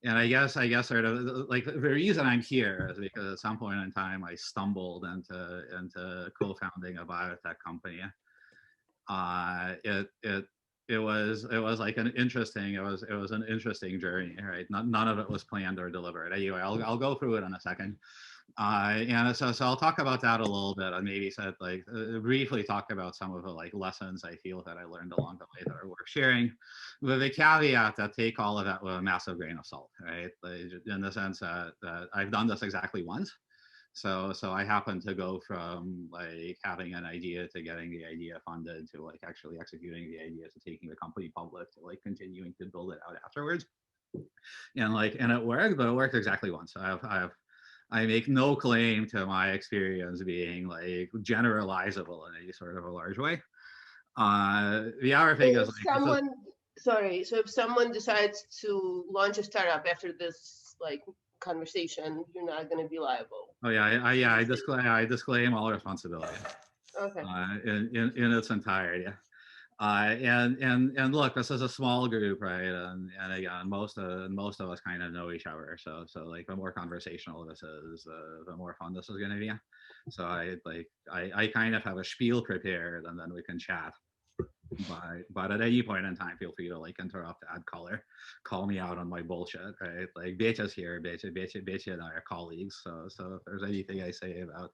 I guess sort of like the reason I'm here is because at some point in time I stumbled into co-founding a biotech company. It was like it was an interesting journey, right? None of it was planned or deliberate. Anyway, I'll go through it in a second. And so I'll talk about that a little bit, and maybe said like briefly talk about some of the like lessons I feel that I learned along the way that are worth sharing, with a caveat that take all of that with a massive grain of salt, right? Like, in the sense that I've done this exactly once. So I happen to go from like having an idea to getting the idea funded to like actually executing the idea to taking the company public to like continuing to build it out afterwards. And it worked, but it worked exactly once. I make no claim to my experience being like generalizable in any sort of a large way. The other thing is If like someone, sorry, so if someone decides to launch a startup after this like conversation, you're not going to be liable. oh yeah, I disclaim all responsibility Okay. in its entirety. And look, this is a small group, right? And again, most of us kind of know each other. So like the more conversational this is, the more fun this is going to be. So I kind of have a spiel prepared, and then we can chat. But at any point in time, feel free to like interrupt, add color, call me out on my bullshit, right? Like Becha's here, Becha and I are colleagues. So if there's anything I say about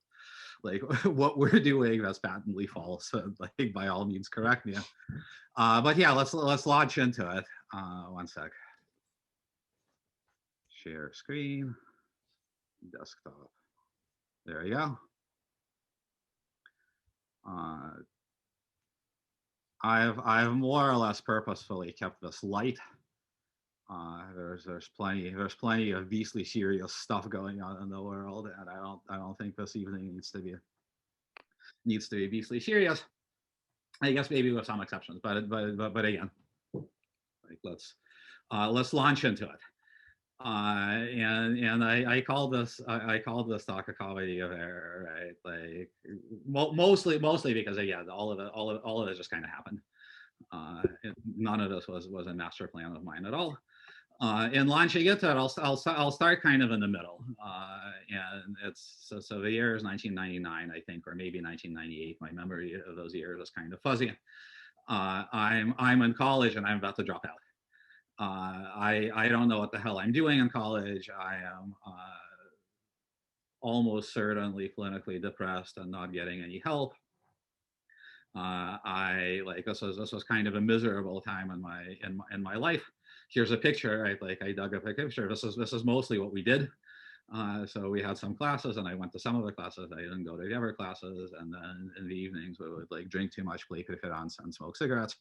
like what we're doing that's patently false, like by all means correct me. But yeah, let's launch into it. One sec. Share screen, desktop. There you go. Uh, I've more or less purposefully kept this light. There's plenty of beastly serious stuff going on in the world, and I don't think this evening needs to be beastly serious. I guess maybe with some exceptions, but again, like let's launch into it. And I called this talk a comedy of error, right? Like mostly because again, all of it just kind of happened. None of this was a master plan of mine at all. In launching it, I'll start kind of in the middle, and so the year is 1999, I think, or maybe 1998. My memory of those years is kind of fuzzy. I'm in college and I'm about to drop out. I don't know what the hell I'm doing in college. I am almost certainly clinically depressed and not getting any help. I like this was kind of a miserable time in my life. Here's a picture. I dug up a picture. This is mostly what we did. So we had some classes, and I went to some of the classes. I didn't go to the other classes, and then in the evenings we would like drink too much, play confidants, and smoke cigarettes.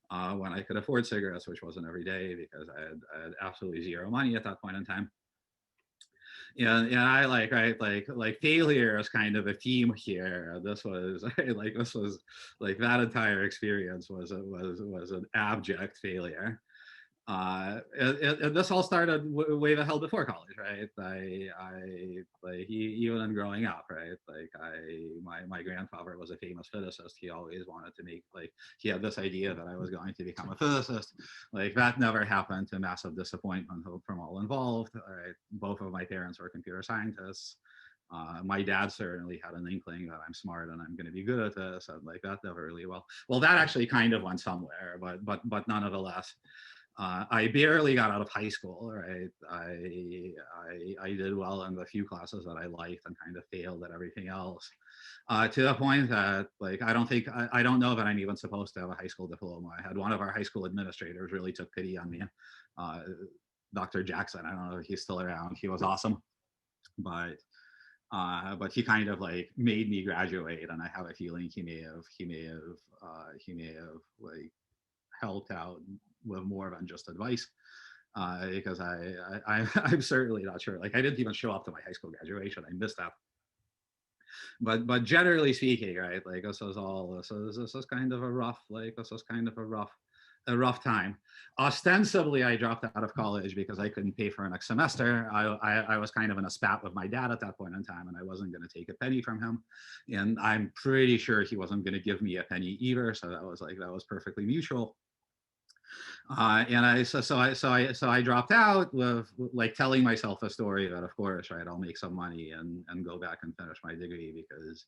When I could afford cigarettes, which wasn't every day because I had absolutely zero money at that point in time. Yeah, I like right like failure is kind of a theme here. This was like that entire experience was an abject failure. And this all started way the hell before college, right? Even in growing up, right? My grandfather was a famous physicist. He always wanted to make like he had this idea that I was going to become a physicist. Like that never happened, to massive disappointment from all involved. Right? Both of my parents were computer scientists. My dad certainly had an inkling that I'm smart and I'm going to be good at this, and like that never really well. That actually kind of went somewhere, but nonetheless. I barely got out of high school, right? I did well in the few classes that I liked and kind of failed at everything else. To the point that like I don't know that I'm even supposed to have a high school diploma. I had one of our high school administrators really took pity on me. Uh, Dr. Jackson, I don't know if he's still around. He was awesome, but he kind of like made me graduate, and I have a feeling he may have like helped out with more than just advice, because I'm certainly not sure. Like I didn't even show up to my high school graduation. I missed that. But generally speaking, right? Like this was kind of a rough a rough time. Ostensibly, I dropped out of college because I couldn't pay for an next semester. I was kind of in a spat with my dad at that point in time, and I wasn't going to take a penny from him, and I'm pretty sure he wasn't going to give me a penny either. So that was perfectly mutual. And I dropped out with like telling myself a story that, of course, right, I'll make some money and go back and finish my degree because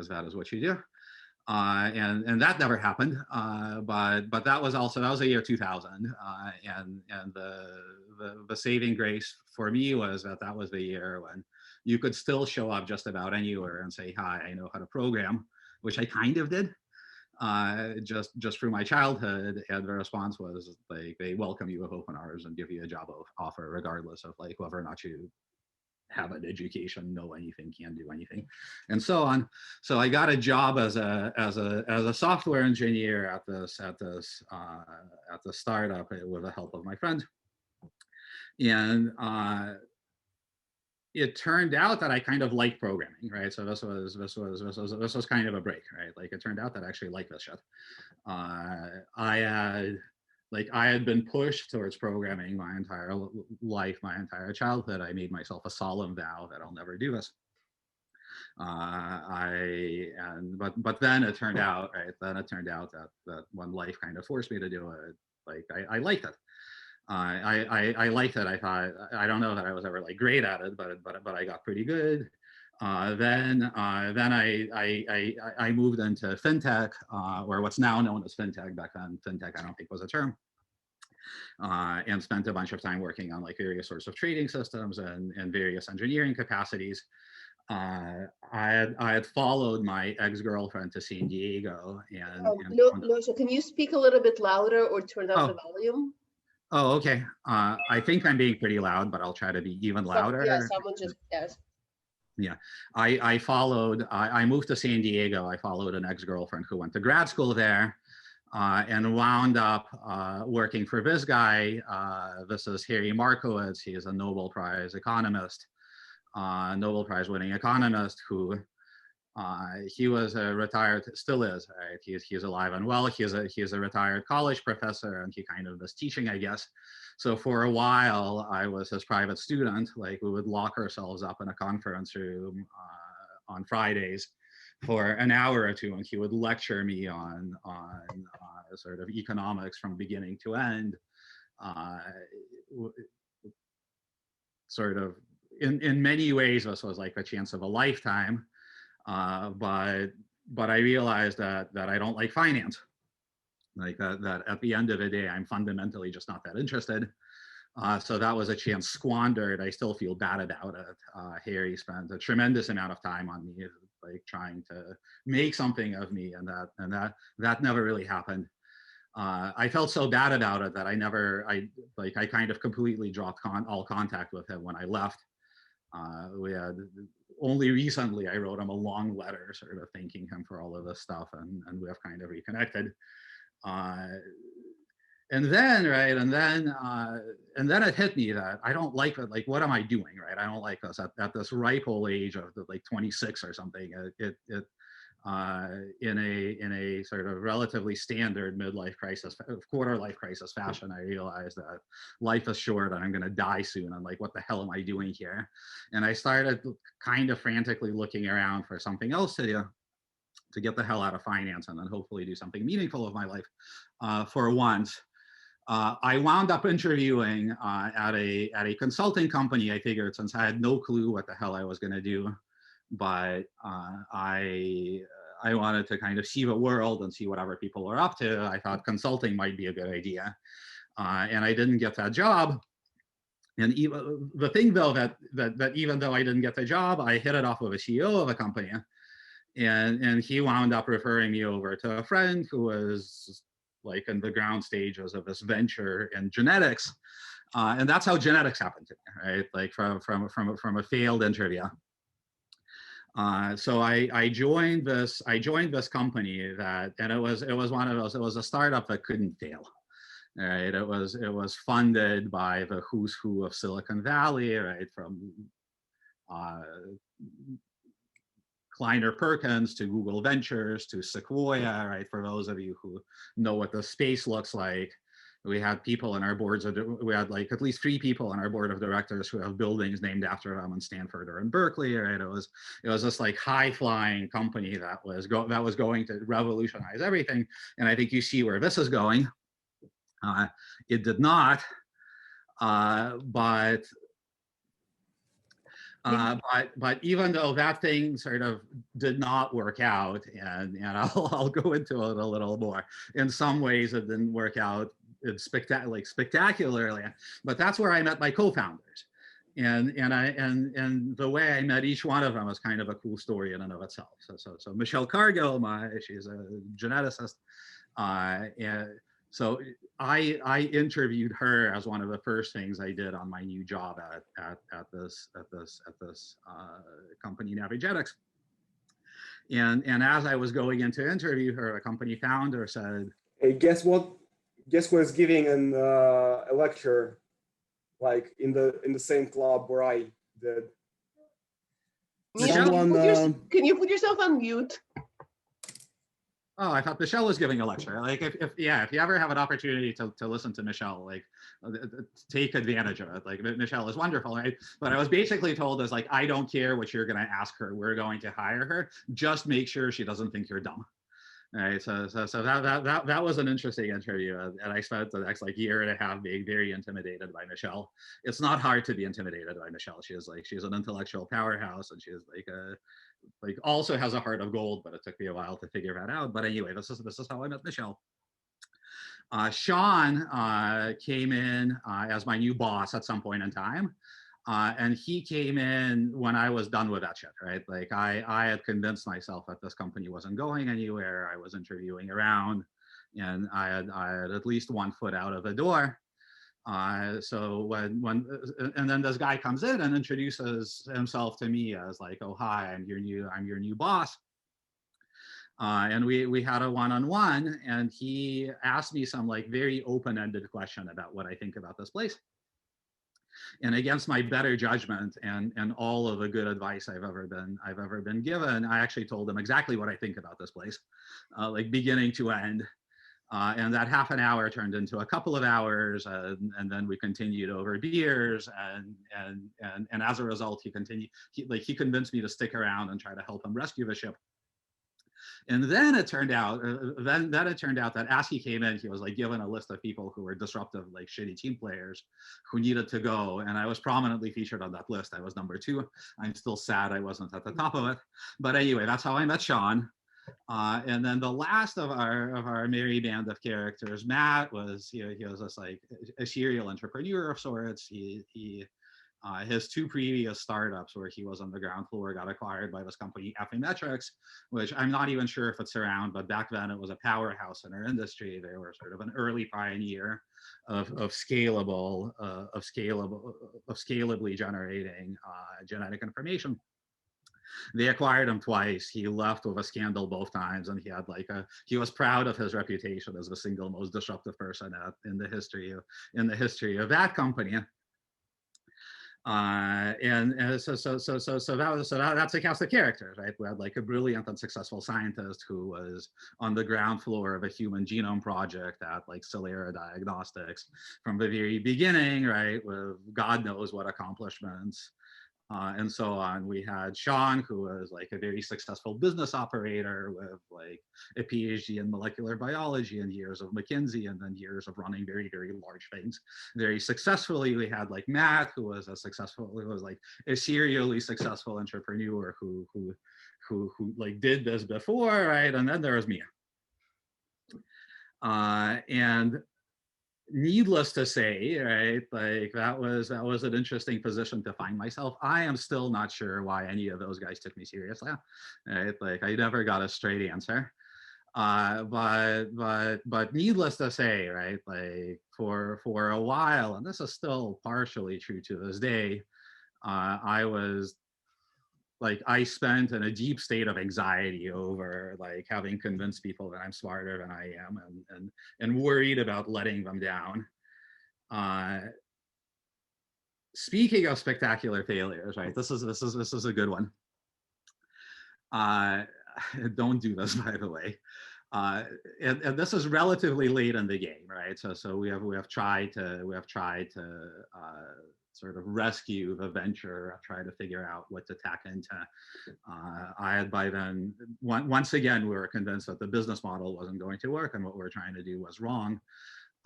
that is what you do. And that never happened. But that was also, that was the year 2000, and the saving grace for me was that that was the year when you could still show up just about anywhere and say, hi, I know how to program, which I kind of did, just through my childhood. And the response was like, they welcome you with open arms and give you a job offer regardless of like whether or not you have an education, know anything, can do anything, and so on. So I got a job as a software engineer at the startup with the help of my friend. And it turned out that I kind of liked programming, right? So this was kind of a break, right? Like it turned out that I actually liked this shit. I had been pushed towards programming my entire life, my entire childhood. I made myself a solemn vow that I'll never do this. But then it turned out, right? Then it turned out that when life kind of forced me to do it, like I liked it. I liked it. I thought, I don't know that I was ever like great at it, but I got pretty good. Then I moved into fintech, or what's now known as fintech. Back then, fintech I don't think was a term. And spent a bunch of time working on like various sorts of trading systems and various engineering capacities. I had followed my ex-girlfriend to San Diego, No, no. So can you speak a little bit louder or turn up the oh, volume? oh, okay. I think I'm being pretty loud, but I'll try to be even Yeah, louder. someone just yes. Yeah, I moved to San Diego. I followed an ex-girlfriend who went to grad school there, and wound up working for this guy. This is Harry Markowitz. He is a Nobel Prize economist, Nobel Prize winning economist who he was a retired, still is, right? He's alive and well. He's a retired college professor, and he kind of was teaching, I guess. So for a while, I was his private student. Like we would lock ourselves up in a conference room on Fridays for an hour or two, and he would lecture me on sort of economics from beginning to end. Uh, Sort of in many ways, this was like a chance of a lifetime. But I realized that I don't like finance. Like that at the end of the day, I'm fundamentally just not that interested. So that was a chance squandered. I still feel bad about it. Harry spent a tremendous amount of time on me, like trying to make something of me, and that never really happened. I felt so bad about it that I kind of completely dropped all contact with him when I left. We had only recently I wrote him a long letter, sort of thanking him for all of this stuff, and we have kind of reconnected. Uh, and then right, and then it hit me that I don't like it. Like, what am I doing? Right, I don't like this at this ripe old age of like 26 or something. In a sort of relatively standard midlife crisis, quarter life crisis fashion, I realized that life is short and I'm going to die soon. I'm like, what the hell am I doing here? And I started kind of frantically looking around for something else to do to get the hell out of finance and then hopefully do something meaningful with my life. For once, I wound up interviewing at a consulting company. I figured since I had no clue what the hell I was going to do, but I wanted to kind of see the world and see what other people are up to. I thought consulting might be a good idea, and I didn't get that job. And even, the thing though that even though I didn't get the job, I hit it off with a CEO of a company, and he wound up referring me over to a friend who was like in the ground stages of this venture in genetics, and that's how genetics happened to me, right? Like from a failed interview. So I joined this company and it was one of those, it was a startup that couldn't fail. Right, it was funded by the who's who of Silicon Valley, right, from Kleiner Perkins to Google Ventures to Sequoia, right? For those of you who know what the space looks like, we had people in our we had like at least 3 people on our board of directors who have buildings named after them in Stanford or in Berkeley, right? It was this like high flying company that was going to revolutionize everything. And I think you see where this is going. Uh, it did not, but Did, but even though that thing sort of did not work out, and I'll go into it a little more. In some ways, it didn't work out spectacularly, but that's where I met my co-founders, and the way I met each one of them was kind of a cool story in and of itself. So Michelle Cargill, she's a geneticist, and so I interviewed her as one of the first things I did on my new job at this company, Navigenics. And as I was going in to interview her, a company founder said, Hey, guess what? Guess who is giving a lecture, like in the same club where I did? Michelle, Someone. can you put yourself on mute? "Oh, I thought Michelle was giving a lecture." Like, if you ever have an opportunity to listen to Michelle, like, take advantage of it. Like, Michelle is wonderful, right? But I was basically told, as like, I don't care what you're going to ask her. We're going to hire her. Just make sure she doesn't think you're dumb. All right, so that was an interesting interview, and I spent the next like year and a half being very intimidated by Michelle. It's not hard to be intimidated by Michelle. She's an intellectual powerhouse, and she's like also has a heart of gold. But it took me a while to figure that out. But anyway, this is how I met Michelle. Sean came in as my new boss at some point in time. And he came in when I was done with that shit, right? Like, I had convinced myself that this company wasn't going anywhere. I was interviewing around, and I had at least one foot out of the door. So and then this guy comes in and introduces himself to me as like, "Oh, hi, I'm your new boss." And we had a one-on-one, and he asked me some like very open-ended question about what I think about this place. And against my better judgment and all of the good advice I've ever been given, I actually told him exactly what I think about this place, like beginning to end. And that half an hour turned into a couple of hours, and then we continued over beers, and as a result, he convinced me to stick around and try to help him rescue the ship. And then it turned out, that as he came in, he was like given a list of people who were disruptive, like shitty team players who needed to go. And I was prominently featured on that list. I was number 2. I'm still sad I wasn't at the top of it. But anyway, that's how I met Sean. And then the last of our merry band of characters, Matt, was he was just like a serial entrepreneur of sorts. His 2 previous startups where he was on the ground floor got acquired by this company, Affymetrix, which I'm not even sure if it's around, but back then it was a powerhouse in our industry. They were sort of an early pioneer of scalably generating genetic information. They acquired him twice. He left with a scandal both times, and he was proud of his reputation as the single most disruptive person in the history of that company. That's a cast of characters, right? We had like a brilliant and successful scientist who was on the ground floor of a human genome project at like Celera Diagnostics from the very beginning, right? With God knows what accomplishments. And so on. We had Sean, who was like a very successful business operator with like a PhD in molecular biology and years of McKinsey, and then years of running very, very large things very successfully. We had like Matt, who was like a serially successful entrepreneur who like did this before, right? And then there was me. And needless to say, right, like that was an interesting position to find myself. I am still not sure why any of those guys took me seriously, right? Like, I never got a straight answer. But needless to say, right, like for a while, and this is still partially true to this day, I spent in a deep state of anxiety over like having convinced people that I'm smarter than I am, and worried about letting them down. Speaking of spectacular failures, right? This is a good one. Don't do this, by the way. And this is relatively late in the game, right? So we have tried to sort of rescue the venture, try to figure out what to tack into. I had by then, once again, we were convinced that the business model wasn't going to work and what we were trying to do was wrong.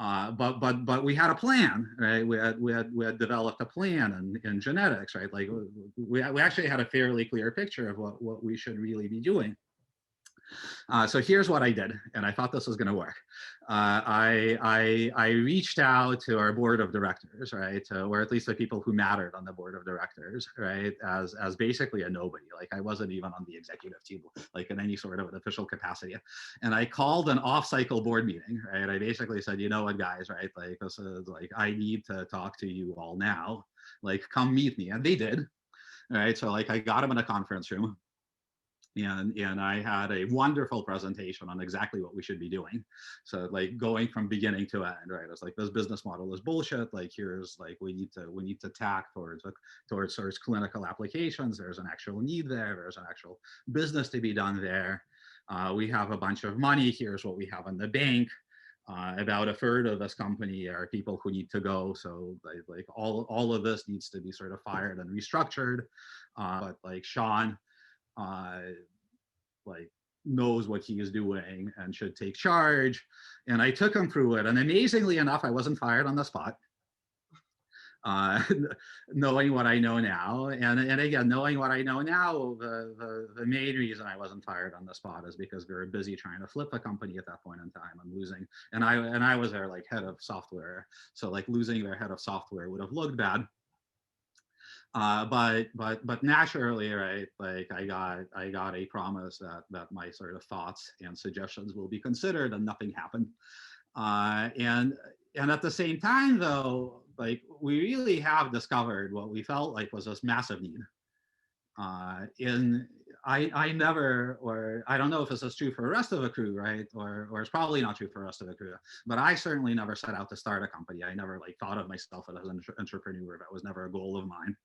But we had a plan, right? We had developed a plan in genetics, right? Like we actually had a fairly clear picture of what we should really be doing. So here's what I did, and I thought this was going to work. I reached out to our board of directors, right, or at least the people who mattered on the board of directors, right, as basically a nobody. Like I wasn't even on the executive team, like in any sort of an official capacity. And I called an off-cycle board meeting, right. I basically said, you know what, guys, right, like this is like I need to talk to you all now. Like come meet me, and they did, right. So like I got them in a conference room. And I had a wonderful presentation on exactly what we should be doing. So like going from beginning to end, right? It's like this business model is bullshit. Like here's like we need to tack towards clinical applications. There's an actual need there. There's an actual business to be done there. We have a bunch of money. Here's what we have in the bank. About a third of this company are people who need to go. So like all of this needs to be sort of fired and restructured. But like Sean, like knows what he is doing and should take charge. And I took him through it. And amazingly enough, I wasn't fired on the spot. Knowing what I know now, and again, knowing what I know now, the main reason I wasn't fired on the spot is because we were busy trying to flip a company at that point in time and losing. And I was their like head of software, so like losing their head of software would have looked bad. But naturally, right, like I got a promise that my sort of thoughts and suggestions will be considered, and nothing happened. And at the same time, though, like we really have discovered what we felt like was this massive need. I never, or I don't know if this is true for the rest of the crew, right? Or it's probably not true for the rest of the crew, but I certainly never set out to start a company. I never like thought of myself as an entrepreneur. That was never a goal of mine.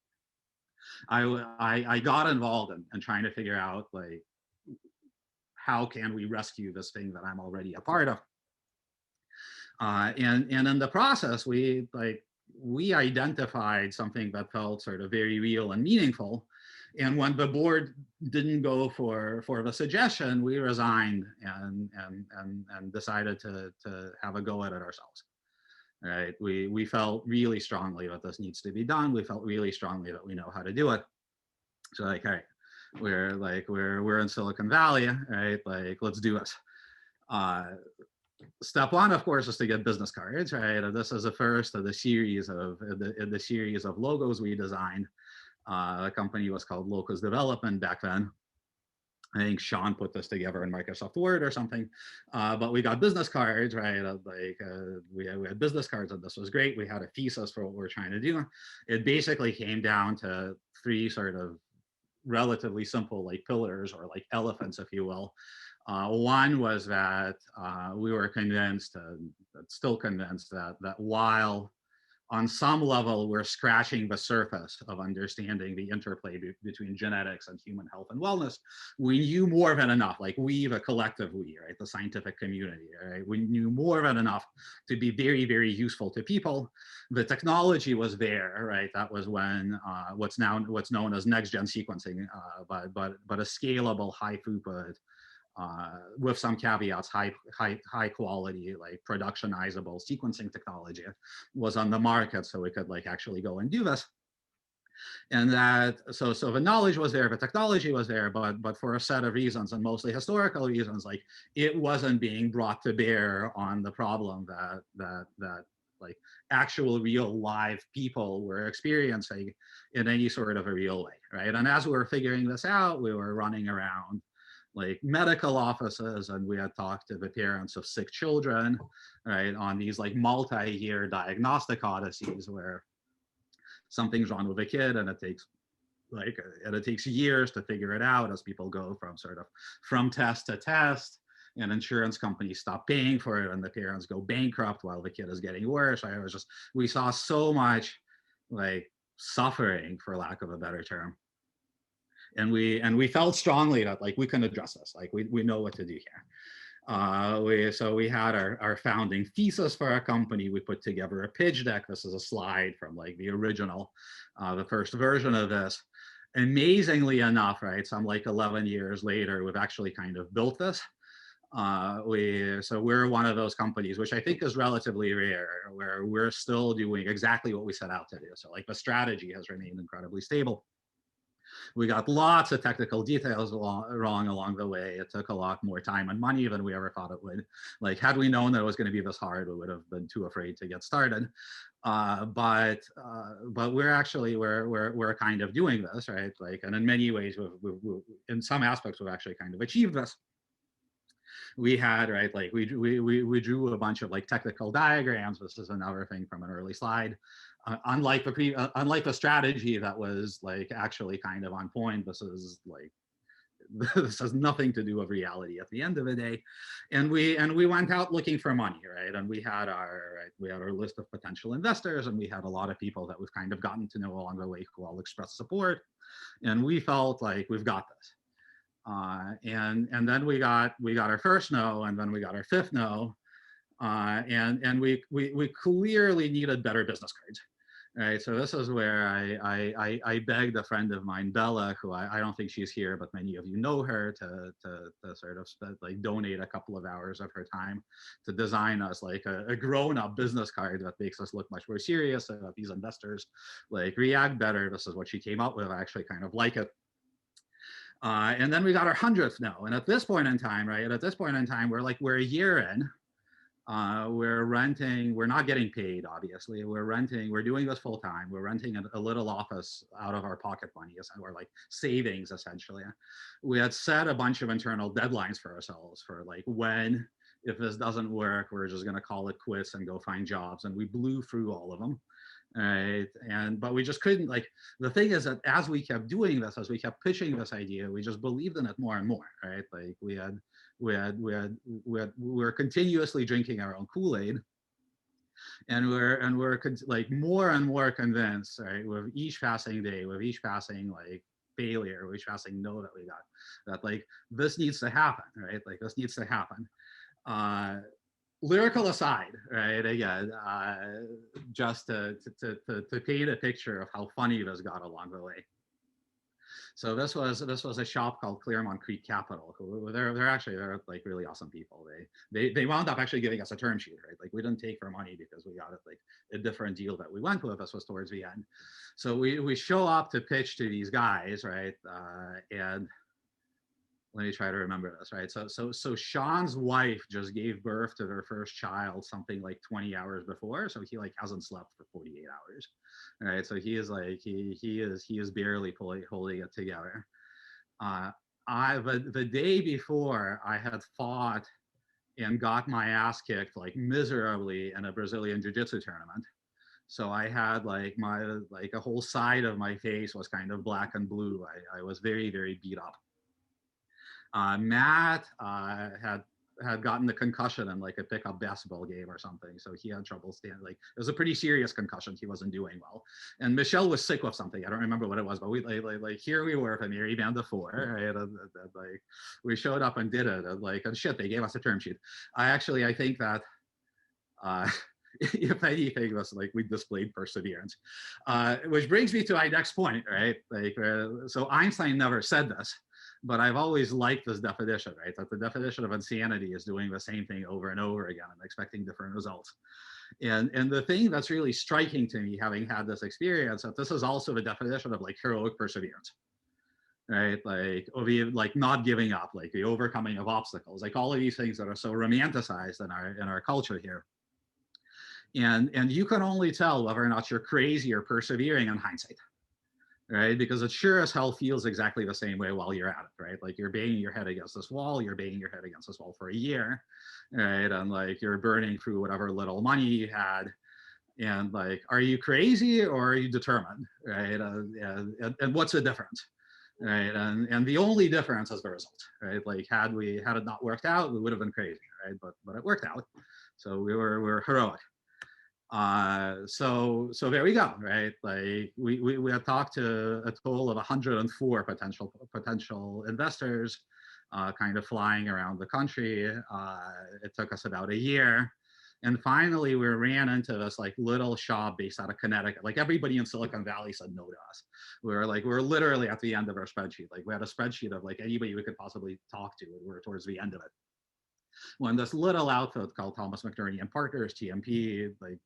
I got involved in trying to figure out like how can we rescue this thing that I'm already a part of. And in the process, we identified something that felt sort of very real and meaningful. And when the board didn't go for the suggestion, we resigned and decided to have a go at it ourselves. Right, we felt really strongly that this needs to be done. We felt really strongly that we know how to do it. So like, all right, we're in Silicon Valley, right? Like, let's do it. Step one, of course, is to get business cards, right? And this is the first of the series of the series of logos we designed. The company was called Locus Development back then. I think Sean put this together in Microsoft Word or something, but we got business cards, right? We had business cards, and this was great. We had a thesis for what we were trying to do. It basically came down to three sort of relatively simple like pillars or like elephants, if you will. One was that we were convinced, still convinced that while on some level, we're scratching the surface of understanding the interplay between genetics and human health and wellness. We knew more than enough, like we, the collective we, right, the scientific community, right? We knew more than enough to be very, very useful to people. The technology was there, right? That was when what's known as next-gen sequencing, but a scalable, high throughput, with some caveats, high quality, like productionizable sequencing technology was on the market, so we could like actually go and do this. And that, so the knowledge was there, the technology was there, but for a set of reasons, and mostly historical reasons, like it wasn't being brought to bear on the problem that like actual real live people were experiencing in any sort of a real way, right? And as we were figuring this out, we were running around like medical offices, and we had talked to the parents of sick children, right, on these like multi-year diagnostic odysseys where something's wrong with a kid and it takes years to figure it out as people go from test to test, and insurance companies stop paying for it and the parents go bankrupt while the kid is getting worse. We saw so much like suffering, for lack of a better term. And we felt strongly that like we can address this, like we know what to do here. So we had our founding thesis for our company. We put together a pitch deck. This is a slide from like the original, the first version of this. Amazingly enough, right, some like 11 years later, we've actually kind of built this. So we're one of those companies, which I think is relatively rare, where we're still doing exactly what we set out to do. So like the strategy has remained incredibly stable. We got lots of technical details wrong along the way. It took a lot more time and money than we ever thought it would. Like, had we known that it was going to be this hard, we would have been too afraid to get started. But we're kind of doing this, right? Like, and in many ways, in some aspects, we've actually kind of achieved this. We had, right, like we drew a bunch of like technical diagrams. This is another thing from an early slide. Unlike the strategy that was like actually kind of on point, this is like this has nothing to do with reality at the end of the day. And we went out looking for money, right? And we had our list of potential investors, and we had a lot of people that we've kind of gotten to know along the way who all expressed support. And we felt like we've got this. And then we got our first no, and then we got our fifth no, and we clearly needed better business cards, right? So this is where I begged a friend of mine, Bella, who I don't think she's here, but many of you know her, to sort of like donate a couple of hours of her time to design us like a grown-up business card that makes us look much more serious, so that these investors like react better. This is what she came up with. I actually kind of like it. And then we got our 100th no. And at this point in time, right, we're a year in. We're renting, we're not getting paid, obviously. We're doing this full time. We're renting a little office out of our pocket money, or like savings, essentially. We had set a bunch of internal deadlines for ourselves for like if this doesn't work, we're just going to call it quits and go find jobs. And we blew through all of them. Right. But we just couldn't, like, the thing is that as we kept doing this, as we kept pitching this idea, we just believed in it more and more, right? Like we were continuously drinking our own Kool-Aid, and we're like more and more convinced, right, with each passing day, with each passing like failure, with each passing no that we got, that like this needs to happen, right? Like this needs to happen. Lyrical aside, right? Again, just to paint a picture of how funny this got along the way. So this was a shop called Claremont Creek Capital. Who they're like really awesome people. They wound up actually giving us a term sheet, right? Like we didn't take their money because we got it like a different deal that we went with. This was towards the end. So we show up to pitch to these guys, right? And let me try to remember this, right? So Sean's wife just gave birth to their first child something like 20 hours before. So he like hasn't slept for 48 hours, right? So he is like, he is barely holding it together. The day before, I had fought and got my ass kicked like miserably in a Brazilian jiu-jitsu tournament. So I had like a whole side of my face was kind of black and blue. I was very, very beat up. Matt had gotten the concussion in like a pickup basketball game or something, so he had trouble standing. Like it was a pretty serious concussion. He wasn't doing well. And Michelle was sick with something. I don't remember what it was, but we like here we were, a merry band of four. Right? Like we showed up and did it. And shit, they gave us a term sheet. I think that. If anything, was like we displayed perseverance, which brings me to my next point, right? Like, so Einstein never said this, but I've always liked this definition, right? That the definition of insanity is doing the same thing over and over again and expecting different results. And the thing that's really striking to me, having had this experience, that this is also the definition of like heroic perseverance, right? Like not giving up, like the overcoming of obstacles, like all of these things that are so romanticized in our culture here. And you can only tell whether or not you're crazy or persevering in hindsight, right? Because it sure as hell feels exactly the same way while you're at it, right? Like you're banging your head against this wall, for a year, right? And like you're burning through whatever little money you had. And like, are you crazy or are you determined, right? And what's the difference, right? And the only difference is the result, right? Like had it not worked out, we would have been crazy, right? But it worked out, so we were heroic. So there we go, right? Like we had talked to a total of 104 potential investors, kind of flying around the country. It took us about a year. And finally, we ran into this like little shop based out of Connecticut. Like everybody in Silicon Valley said no to us. We were literally at the end of our spreadsheet. Like we had a spreadsheet of like anybody we could possibly talk to. And we were towards the end of it. when this little outfit called Thomas McNerney and Partners, TMP, like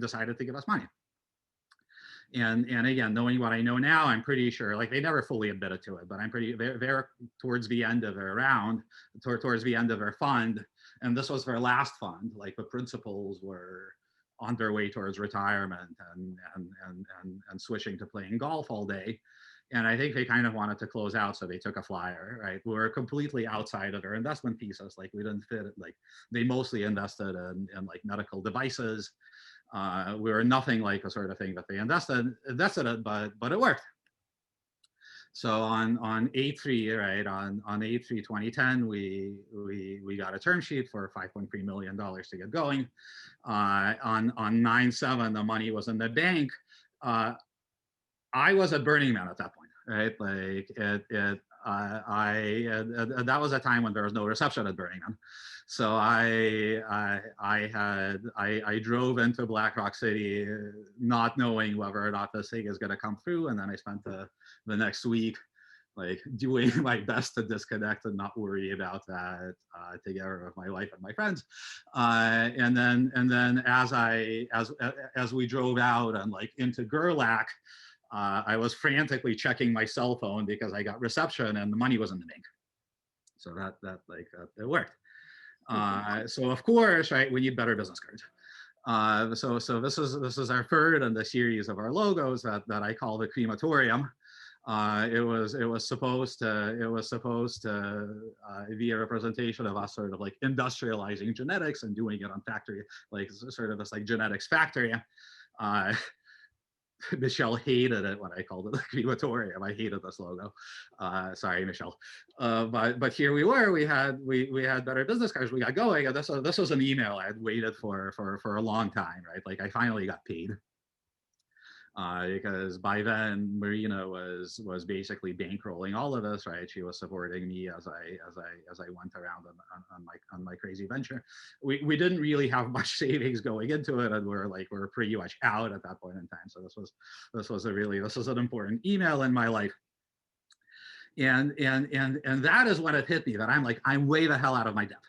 decided to give us money. And again, knowing what I know now, I'm pretty sure, like, they never fully admitted to it, but I'm pretty, they're towards the end of their round, towards the end of their fund, and this was their last fund. Like, the principals were on their way towards retirement and switching to playing golf all day. And I think they kind of wanted to close out, so they took a flyer, right? We were completely outside of their investment thesis. Like, we didn't fit it. Like, they mostly invested in like medical devices. We were nothing like the sort of thing that they invested in, but it worked. So on 8/3, right, on 8/3 2010, we got a term sheet for $5.3 million to get going. On 9/7, the money was in the bank. I was at Burning Man at that point, right? Like, that was a time when there was no reception at Burning Man. So I drove into Black Rock City not knowing whether or not this thing is going to come through, and then I spent the next week like doing my best to disconnect and not worry about that, together with my wife and my friends. And then as we drove out and like into Gerlach, I was frantically checking my cell phone because I got reception and the money was in the bank. So it worked. So of course, right, we need better business cards. So this is our third in the series of our logos that I call the crematorium. It was supposed to be a representation of us sort of like industrializing genetics and doing it on factory, like sort of this like genetics factory. Michelle hated it when I called it the crematorium. I hated this logo. Sorry, Michelle. But here we were. We had better business cards. We got going. And this was an email I had waited for a long time, right? Like, I finally got paid. Because by then Marina was basically bankrolling all of us, right? She was supporting me as I went around on my crazy venture. We didn't really have much savings going into it, and we're pretty much out at that point in time. So this was an important email in my life. And that is when it hit me that I'm way the hell out of my depth,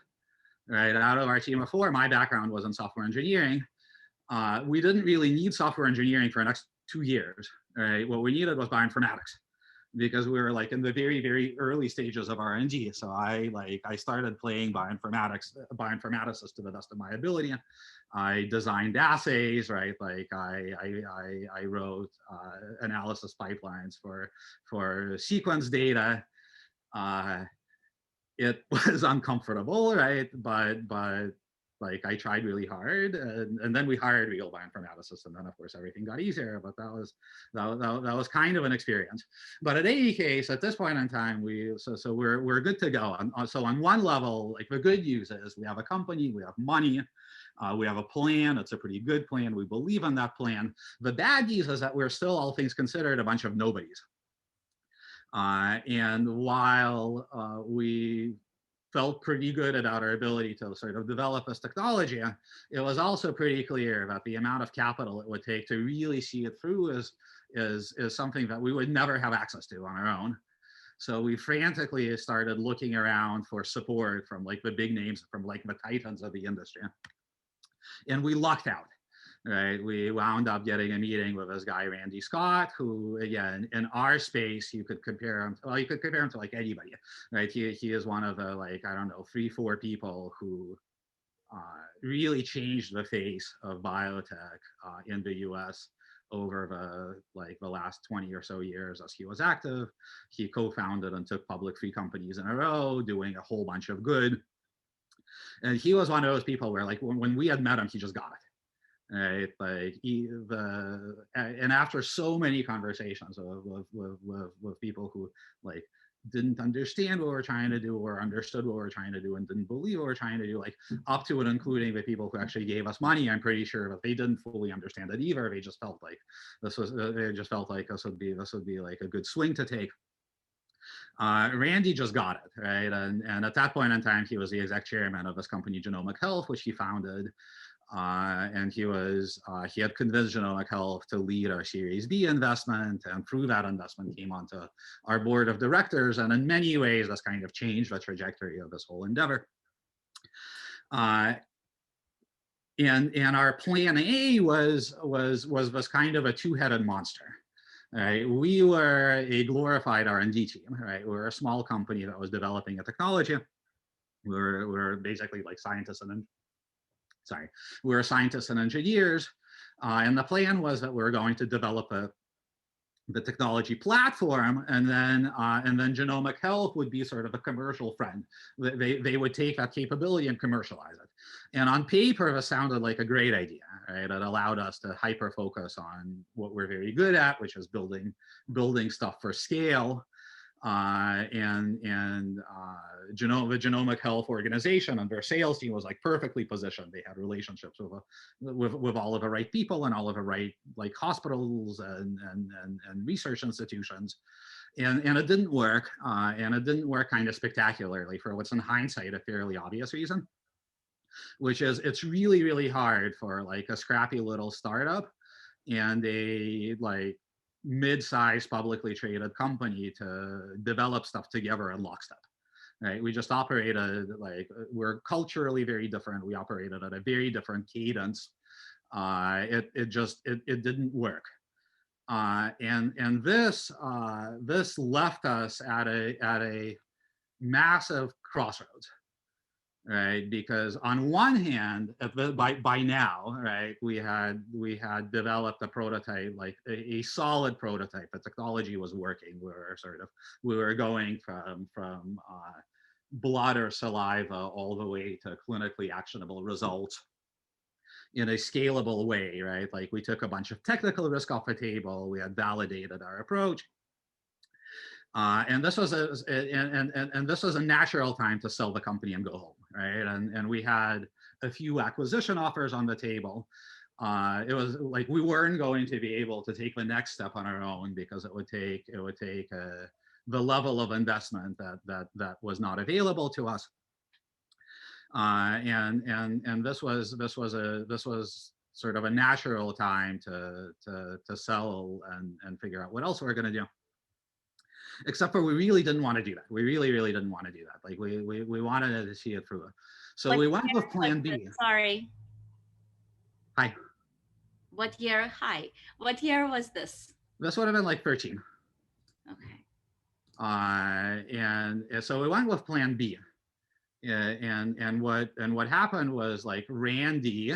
right? Out of our team of 4, my background was in software engineering. We didn't really need software engineering for the next 2 years, right? What we needed was bioinformatics, because we were like in the very, very early stages of R&D. So I started playing bioinformaticists to the best of my ability. I designed assays, right? Like I wrote analysis pipelines for sequence data. It was uncomfortable, right? But like, I tried really hard, and then we hired real bioinformaticists, and then of course everything got easier. But that was kind of an experience. But in any case, at this point in time, we're good to go. So on one level, like, the good news is we have a company, we have money, we have a plan. It's a pretty good plan. We believe in that plan. The bad news is that we're still, all things considered, a bunch of nobodies. And while we felt pretty good about our ability to sort of develop this technology, it was also pretty clear that the amount of capital it would take to really see it through is something that we would never have access to on our own. So we frantically started looking around for support from like the big names, from like the titans of the industry. And we lucked out. Right, we wound up getting a meeting with this guy, Randy Scott, who, again, in our space, you could compare him to like anybody, right? He is one of the, like, I don't know, 3-4 people who really changed the face of biotech in the US over the last 20 or so years as he was active. He co-founded and took public 3 companies in a row, doing a whole bunch of good. And he was one of those people where, like, when we had met him, he just got it. Right, like and after so many conversations with people who like didn't understand what we're trying to do, or understood what we're trying to do and didn't believe what we're trying to do, like up to and including the people who actually gave us money, I'm pretty sure that they didn't fully understand it either. They just felt like this would be like a good swing to take. Randy just got it, right? And at that point in time, he was the exec chairman of this company, Genomic Health, which he founded. And he had convinced Genomic Health to lead our Series B investment, and through that investment came onto our board of directors. And in many ways, that's kind of changed the trajectory of this whole endeavor. Uh, and our plan A was kind of a two-headed monster. Right, we were a glorified R&D team. Right, we were a small company that was developing a technology. We were basically like scientists and we were scientists and engineers, and the plan was that we were going to develop the technology platform, and then genomic health would be sort of a commercial friend. They would take that capability and commercialize it. And on paper, it sounded like a great idea, right? It allowed us to hyper focus on what we're very good at, which is building stuff for scale. The Genomic Health Organization and their sales team was like perfectly positioned. They had relationships with all of the right people and all of the right like hospitals and research institutions, and it didn't work. And it didn't work kind of spectacularly for what's in hindsight a fairly obvious reason, which is it's really hard for like a scrappy little startup and a like mid-sized publicly traded company to develop stuff together in lockstep. Right, we just operated like we're culturally very different. We operated at a very different cadence. It didn't work, and this left us at a massive crossroads. Right, because on one hand, by now, right, we had developed a prototype, like a solid prototype. The technology was working. We were going from blood or saliva all the way to clinically actionable results in a scalable way, right? Like we took a bunch of technical risk off the table. We had validated our approach. And this was a natural time to sell the company and go home, right? And we had a few acquisition offers on the table. It was like we weren't going to be able to take the next step on our own because it would take the level of investment that was not available to us. And this was sort of a natural time to sell and figure out what else we're going to do. Except for we really didn't want to do that. We really didn't want to do that. Like we wanted to see it through. So we went with plan B. Sorry. Hi. What year? Hi. What year was this? This would have been like 13. Okay. And so we went with plan B. And what happened was like Randy,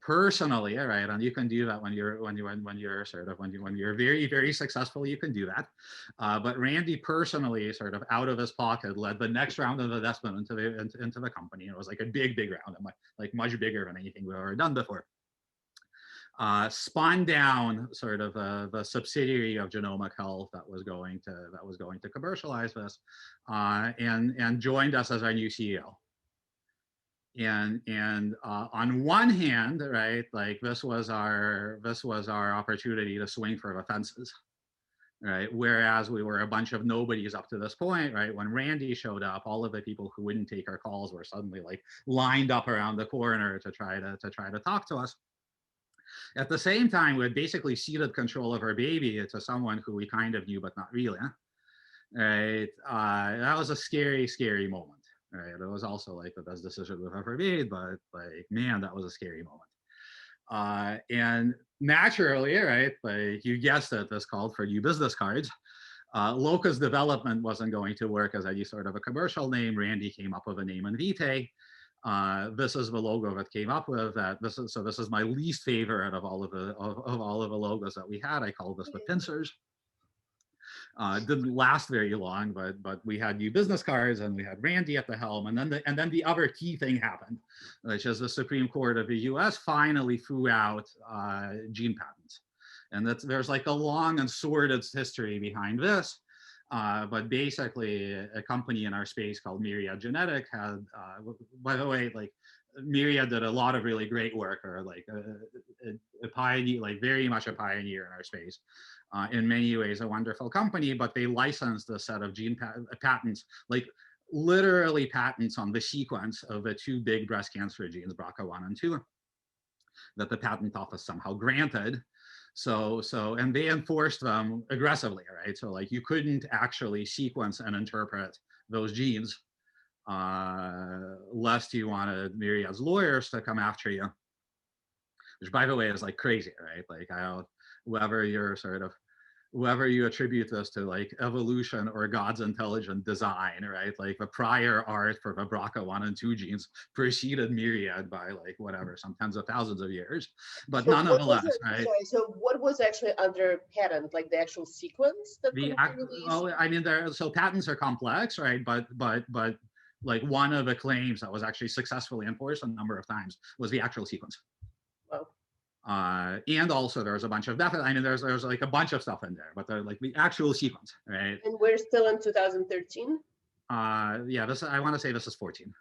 personally, right, and you can do that when you're very successful, you can do that, but Randy personally sort of out of his pocket led the next round of investment into the company. It was like a big round, like much bigger than anything we've ever done before. Spun down sort of the subsidiary of Genomic Health that was going to commercialize this, and joined us as our new CEO. And on one hand, right, like this was our opportunity to swing for the fences, right? Whereas we were a bunch of nobodies up to this point, right? When Randy showed up, all of the people who wouldn't take our calls were suddenly like lined up around the corner to try to talk to us. At the same time, we had basically ceded control of our baby to someone who we kind of knew but not really, right? That was a scary moment. Right. It was also like the best decision we've ever made, but like, man, that was a scary moment. And naturally, right, like you guessed it, this called for new business cards. Locus Development wasn't going to work as any sort of a commercial name. Randy came up with a name in Vitae. This is the logo that came up with that. This is my least favorite of all of the logos that we had. I call this the pincers. Didn't last very long, but we had new business cards and we had Randy at the helm, and then the other key thing happened, which is the Supreme Court of the U.S. finally threw out gene patents, and there's like a long and sordid history behind this. But basically, a company in our space called Myriad Genetic had, by the way, like Myriad did a lot of really great work, or like a pioneer, like very much a pioneer in our space. In many ways, a wonderful company, but they licensed a set of gene patents, like literally patents on the sequence of the two big breast cancer genes, BRCA1 and 2, that the patent office somehow granted. And they enforced them aggressively, right? So like you couldn't actually sequence and interpret those genes lest you wanted Myriad's lawyers to come after you, which by the way is like crazy, right? Like whoever you're sort of whoever you attribute this to, like evolution or God's intelligent design, right? Like the prior art for the BRCA1 and 2 genes preceded Myriad by like whatever, some tens of thousands of years, but So what was nonetheless, it? right? Sorry. So what was actually under patent, like the actual sequence that The couldn't be released? oh, I mean, so patents are complex, right? But like one of the claims that was actually successfully enforced a number of times was the actual sequence. Wow. And also there's a bunch of I mean, there's like a bunch of stuff in there, but they're like the actual sequence, right? And we're still in 2013. Yeah, this I want to say this is 14.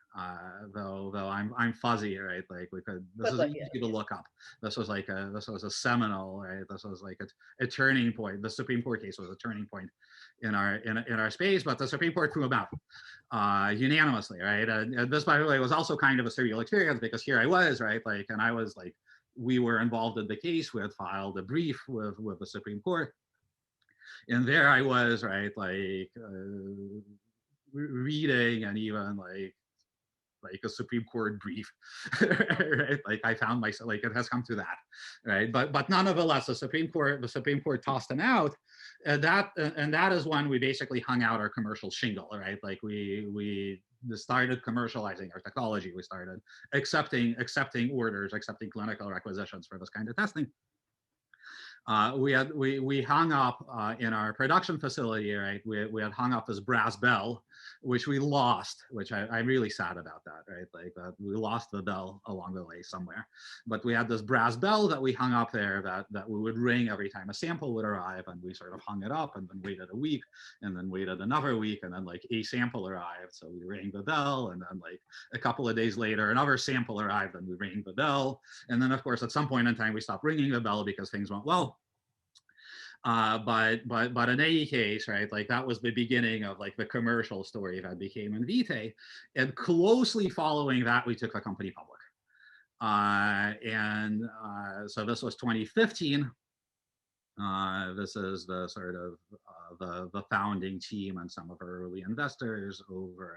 Though I'm fuzzy, right? Like this But is like, easy yeah, to look up. This was a seminal, right? This was like a turning point. The Supreme Court case was a turning point in our space, but the Supreme Court threw them out unanimously, right? And this, by the way, was also kind of a surreal experience because here I was, right? Like, and I was like, we were involved in the case. We had filed a brief with the Supreme Court, and there I was, right? Like reading and even like a Supreme Court brief, right? Like I found myself like it has come to that, right? But nonetheless, the Supreme Court tossed them out, and that is when we basically hung out our commercial shingle, right? Like we started commercializing our technology. We started accepting orders, accepting clinical requisitions for this kind of testing. We hung up in our production facility, right? We had hung up this brass bell, which we lost, which I'm really sad about that, right? Like we lost the bell along the way somewhere. But we had this brass bell that we hung up there that we would ring every time a sample would arrive, and we sort of hung it up and then waited a week and then waited another week, and then like a sample arrived. So we rang the bell, and then like a couple of days later, another sample arrived and we rang the bell. And then of course, at some point in time, we stopped ringing the bell because things went well. But in any case, right, like that was the beginning of like the commercial story that became Invitae, and closely following that, we took the company public. So this was 2015. This is the sort of the founding team and some of our early investors over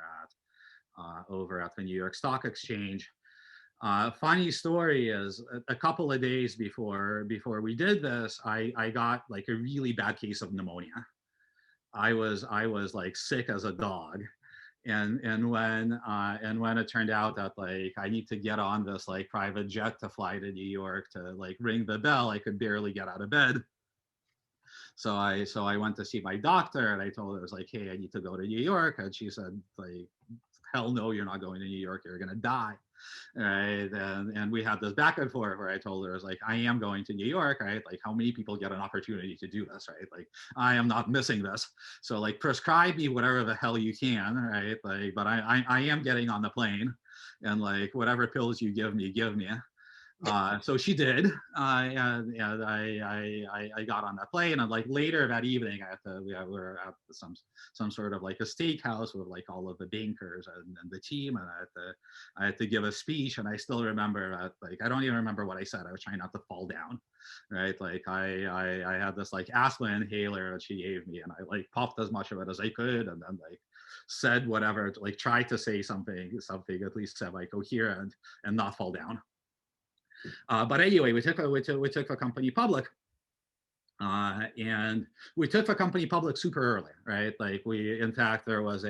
at the New York Stock Exchange. Funny story is a couple of days before we did this, I got like a really bad case of pneumonia. I was like sick as a dog, and when it turned out that like I need to get on this like private jet to fly to New York to like ring the bell, I could barely get out of bed. So I went to see my doctor, and I told her, I was like, hey, I need to go to New York, and she said like, hell no, you're not going to New York, you're gonna die. Right, and we had this back and forth where I told her, I was like, I am going to New York, right? Like, how many people get an opportunity to do this, right? Like, I am not missing this. So like, prescribe me whatever the hell you can, right? Like, but I am getting on the plane, and like whatever pills you give me, give me. So she did, and I got on that plane, and like later that evening, we were at some sort of like a steakhouse with like all of the bankers and the team, and I had to give a speech, and I still remember that, like I don't even remember what I said. I was trying not to fall down, right? Like I had this like asthma inhaler that she gave me, and I like puffed as much of it as I could, and then like said whatever, like tried to say something at least semi-coherent and not fall down. But anyway, we took a company public, and we took the company public super early, right? Like in fact, there was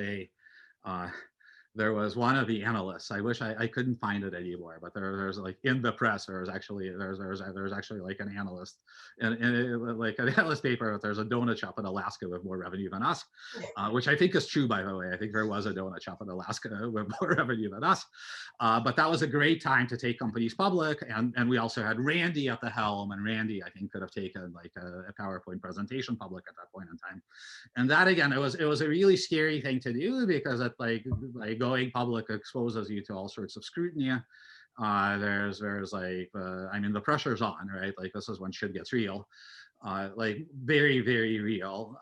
one of the analysts. I wish I couldn't find it anymore, but there's like in the press, there's actually like an analyst and like an analyst paper. There's a donut shop in Alaska with more revenue than us, which I think is true, by the way. I think there was a donut shop in Alaska with more revenue than us. But that was a great time to take companies public, and we also had Randy at the helm, and Randy, I think, could have taken like a PowerPoint presentation public at that point in time. And that again, it was a really scary thing to do because it like going public exposes you to all sorts of scrutiny. There's like I mean the pressure's on, right? Like this is when shit gets real, like very very real,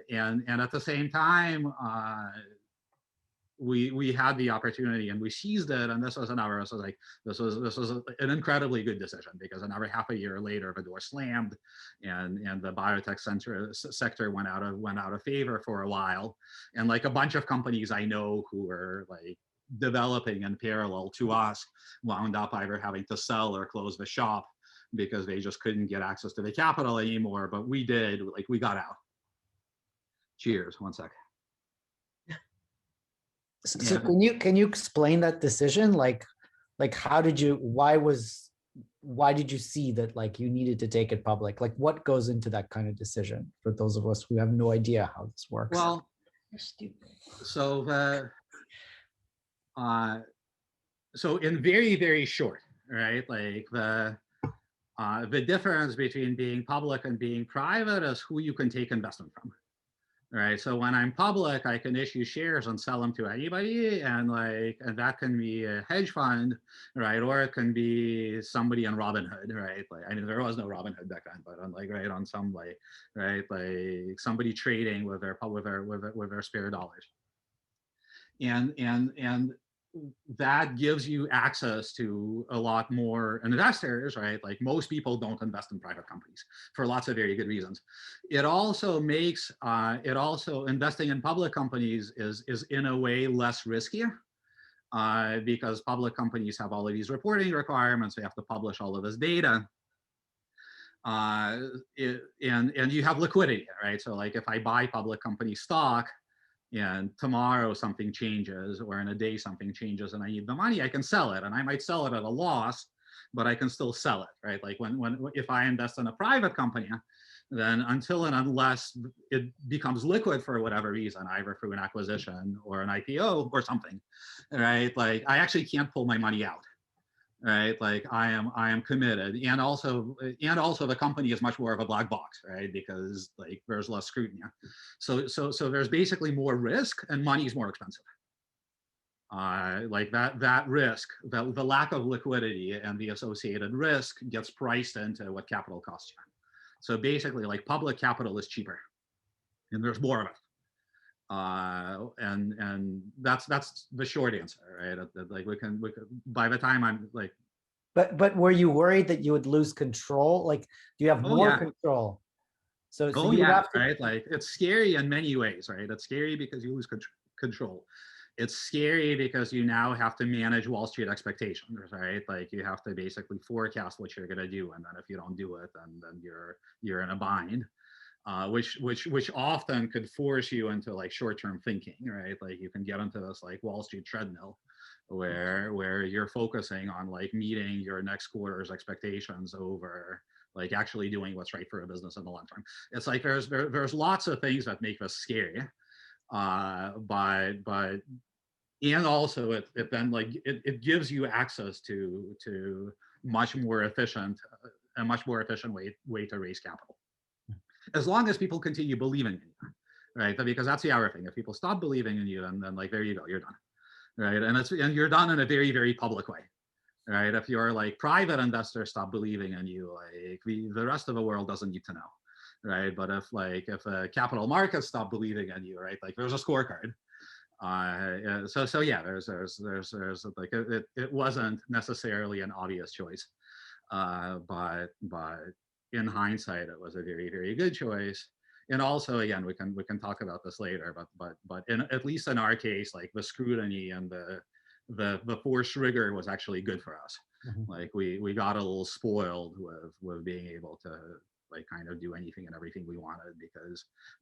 and at the same time we had the opportunity and we seized it, and this was an incredibly good decision, because another half a year later the door slammed, and the biotech sector went out of favor for a while, and like a bunch of companies I know who were like developing in parallel to us wound up either having to sell or close the shop because they just couldn't get access to the capital anymore. But we did, like, we got out. Cheers. One sec. So Yeah. can you explain that decision? Like how did you, why did you see that like you needed to take it public? Like what goes into that kind of decision for those of us who have no idea how this works? Well, You're stupid. so so in very, very short, right? Like the difference between being public and being private is who you can take investment from. Right. So when I'm public, I can issue shares and sell them to anybody, and that can be a hedge fund, right? Or it can be somebody in Robinhood, right? Like, I mean, there was no Robinhood back then, but on some right, like somebody trading with their spare dollars, and that gives you access to a lot more investors, right? Like most people don't invest in private companies for lots of very good reasons. It also makes, investing in public companies is in a way less risky, because public companies have all of these reporting requirements. They have to publish all of this data. And you have liquidity, right? So like if I buy public company stock, and tomorrow something changes, or in a day something changes and I need the money, I can sell it, and I might sell it at a loss, but I can still sell it, right? Like if I invest in a private company, then until and unless it becomes liquid for whatever reason, either through an acquisition or an IPO or something, right? Like I actually can't pull my money out. Right, like I am committed, and also the company is much more of a black box, right? Because like there's less scrutiny, so there's basically more risk, and money is more expensive. Like that risk, the lack of liquidity and the associated risk gets priced into what capital costs you. So basically, like public capital is cheaper, and there's more of it. And that's the short answer, right? Like we can by the time I'm like. But were you worried that you would lose control? Like, do you have more Yeah. control? So Oh you would yeah, have to, right? Like it's scary in many ways, right? It's scary because you lose control. It's scary because you now have to manage Wall Street expectations, right? Like you have to basically forecast what you're gonna do, and then if you don't do it, then you're in a bind. Which often could force you into like short-term thinking, right? Like you can get into this like Wall Street treadmill where you're focusing on like meeting your next quarter's expectations over like actually doing what's right for a business in the long term. It's like there's lots of things that make this scary, but and also it then like it gives you access to much more efficient a much more efficient way to raise capital, as long as people continue believing in you, right? Because that's the other thing. If people stop believing in you, then like there you go, you're done, right? And you're done in a very, very public way, right? If you're like private investors stop believing in you, like the rest of the world doesn't need to know, right? But if capital markets stop believing in you, right? Like there's a scorecard. So yeah, there's like it wasn't necessarily an obvious choice, but in hindsight, it was a very, very good choice. And also, again, we can talk about this later, but at least in our case, like the scrutiny and the forced rigor was actually good for us. Mhm. Like we got a little spoiled with being able to like kind of do anything and everything we wanted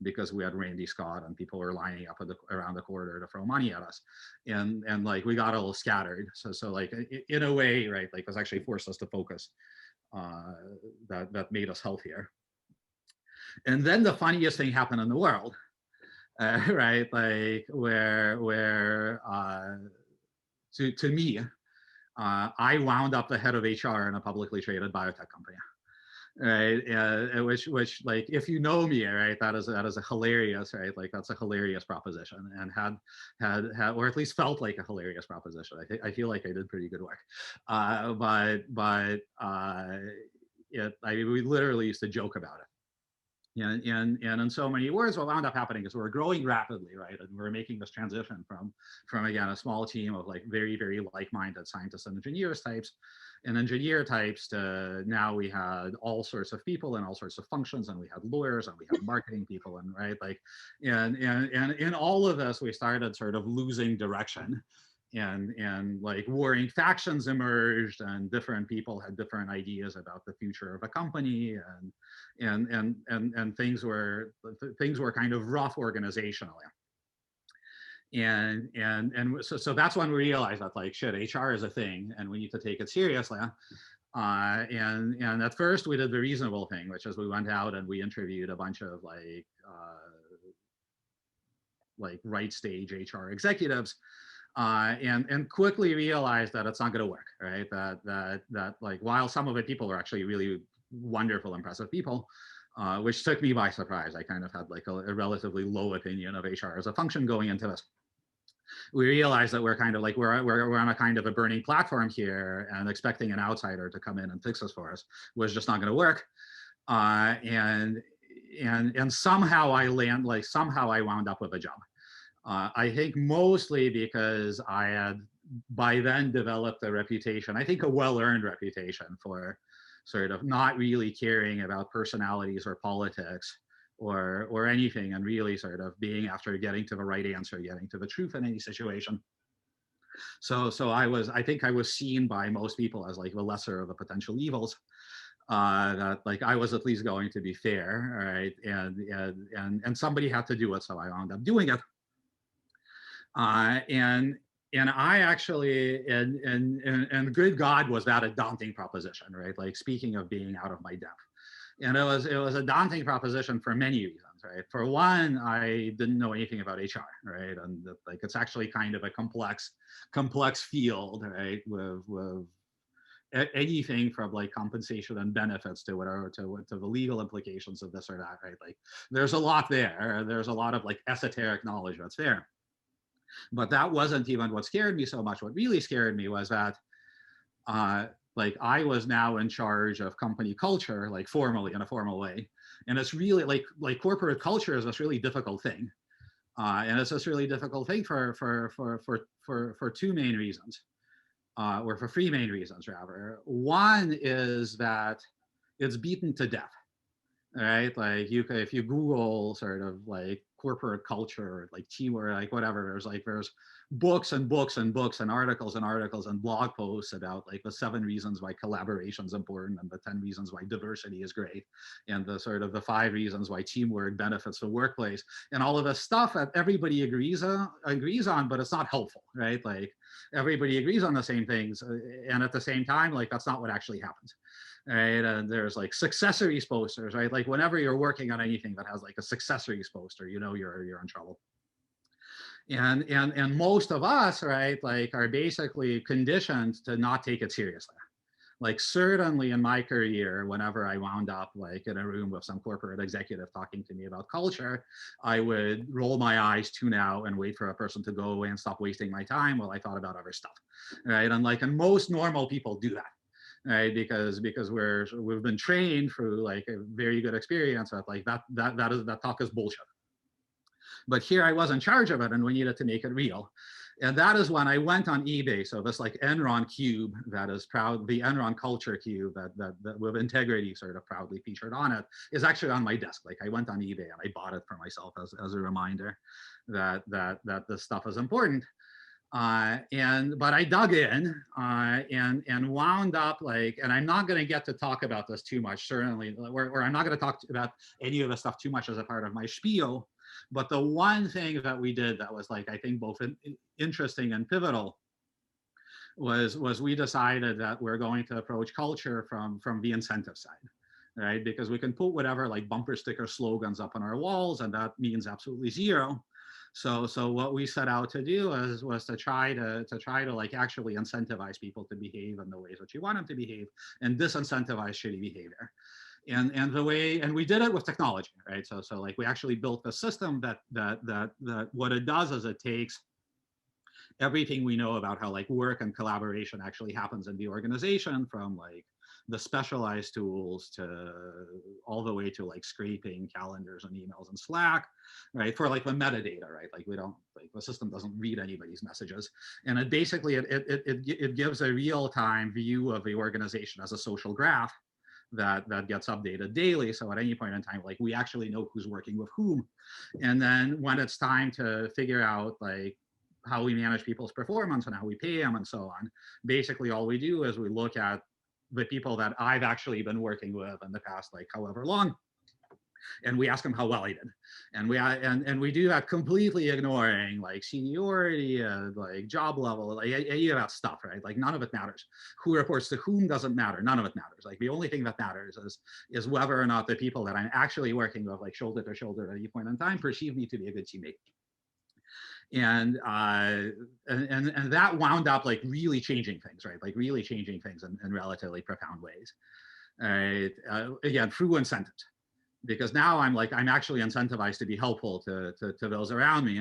because we had Randy Scott and people were lining up around the corridor to throw money at us, and like we got a little scattered. So like in a way, right, like this actually forced us to focus. That made us healthier. And then the funniest thing happened in the world, right? Like where to me, I wound up the head of HR in a publicly traded biotech company, right? Which like if you know me, right, that is a hilarious, right? Like that's a hilarious proposition, and had or at least felt like a hilarious proposition. I feel like I did pretty good work, but we literally used to joke about it. And in so many words, what wound up happening is we're growing rapidly, right? And we're making this transition from again, a small team of like very, very like-minded scientists and engineers types and engineer types to now we had all sorts of people in all sorts of functions, and we had lawyers and we had marketing people, and right, like, and in all of this, we started sort of losing direction. And like warring factions emerged, and different people had different ideas about the future of a company, and things were kind of rough organizationally. So that's when we realized that like shit, HR is a thing and we need to take it seriously. And at first we did the reasonable thing, which is we went out and we interviewed a bunch of like right stage HR executives, and quickly realized that it's not going to work, right? That like while some of the people were actually really wonderful, impressive people, which took me by surprise. I kind of had like a relatively low opinion of HR as a function going into this. We realized that we're kind of like we're on a kind of a burning platform here, and expecting an outsider to come in and fix this for us was just not going to work. And somehow I wound up with a job. I think mostly because I had by then developed a reputation, I think a well-earned reputation, for sort of not really caring about personalities or politics or anything, and really sort of being after getting to the right answer, getting to the truth in any situation. So I think I was seen by most people as like the lesser of the potential evils. That like I was at least going to be fair, right? And somebody had to do it, so I wound up doing it. And I actually, and good God, was that a daunting proposition, right? Like speaking of being out of my depth. And it was a daunting proposition for many reasons, right? For one, I didn't know anything about HR, right? And like it's actually kind of a complex field, right? With anything from like compensation and benefits to whatever to the legal implications of this or that, right? Like there's a lot there. There's a lot of like esoteric knowledge that's there. But that wasn't even what scared me so much. What really scared me was that like I was now in charge of company culture, like formally, in a formal way. And it's really like corporate culture is this really difficult thing. And it's this really difficult thing for two main reasons, or for three main reasons rather. One is that it's beaten to death, right? Like if you Google sort of like corporate culture, like teamwork, like whatever, there's books and books and books and articles and blog posts about like the 7 reasons why collaboration is important, and the 10 reasons why diversity is great, and the sort of the 5 reasons why teamwork benefits the workplace, and all of this stuff that everybody agrees on, but it's not helpful, right? Like everybody agrees on the same things, and at the same time, like that's not what actually happens. Right, and there's like successories posters, right? Like whenever you're working on anything that has like a successories poster, you know you're in trouble. And most of us, right, like are basically conditioned to not take it seriously. Like certainly in my career, whenever I wound up like in a room with some corporate executive talking to me about culture, I would roll my eyes, tune out, and wait for a person to go away and stop wasting my time while I thought about other stuff, right? And like, and most normal people do that, right? Because we've been trained through like a very good experience that like that talk is bullshit. But here I was in charge of it, and we needed to make it real. And that is when I went on eBay. So this like Enron cube that is proud, the Enron culture cube that with integrity sort of proudly featured on it, is actually on my desk. Like I went on eBay and I bought it for myself as a reminder that this stuff is important. But I dug in and wound up like, and I'm not going to get to talk about this too much, certainly, or I'm not going to talk about any of the stuff too much as a part of my spiel. But the one thing that we did that was like, I think both interesting and pivotal was we decided that we're going to approach culture from the incentive side, right? Because we can put whatever like bumper sticker slogans up on our walls, and that means absolutely zero. So what we set out to do was to try to like actually incentivize people to behave in the ways that you want them to behave, and disincentivize shitty behavior. And we did it with technology, right? So like we actually built a system that what it does is it takes everything we know about how like work and collaboration actually happens in the organization, from like the specialized tools to all the way to like scraping calendars and emails and Slack, right? For like the metadata, right? Like we don't, like the system doesn't read anybody's messages. And it basically, it gives a real-time view of the organization as a social graph that gets updated daily. So at any point in time, like we actually know who's working with whom. And then when it's time to figure out like how we manage people's performance and how we pay them and so on, basically all we do is we look at the people that I've actually been working with in the past, like however long, and we ask them how well he did, and we do that completely ignoring like seniority, like job level, like any of that stuff, right? Like none of it matters. Who reports to whom doesn't matter. None of it matters. Like the only thing that matters is whether or not the people that I'm actually working with, like shoulder to shoulder at any point in time, perceive me to be a good teammate. And that wound up like really changing things, right? Like really changing things in relatively profound ways. Right? Again, through incentives. Because now I'm actually incentivized to be helpful to those around me,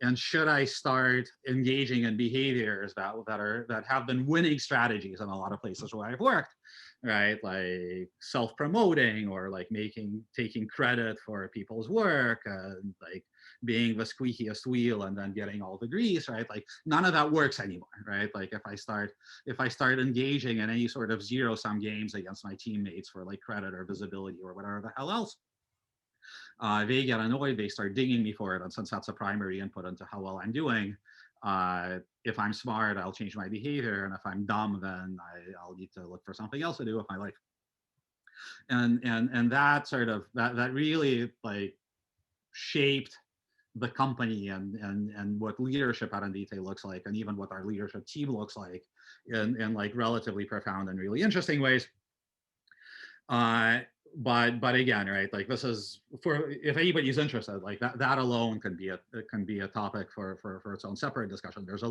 and should I start engaging in behaviors that have been winning strategies in a lot of places where I've worked, right? Like self-promoting or like taking credit for people's work, and like being the squeakiest wheel and then getting all the grease, right? Like none of that works anymore, right? Like if I start engaging in any sort of zero-sum games against my teammates for like credit or visibility or whatever the hell else, they get annoyed, they start dinging me for it. And since that's a primary input into how well I'm doing, if I'm smart, I'll change my behavior. And if I'm dumb, then I'll need to look for something else to do with my life. And that sort of, that really like shaped the company and what leadership at Indite looks like, and even what our leadership team looks like in like relatively profound and really interesting ways. But again, right, like this is for, if anybody's interested, like that alone can be a topic for its own separate discussion. There's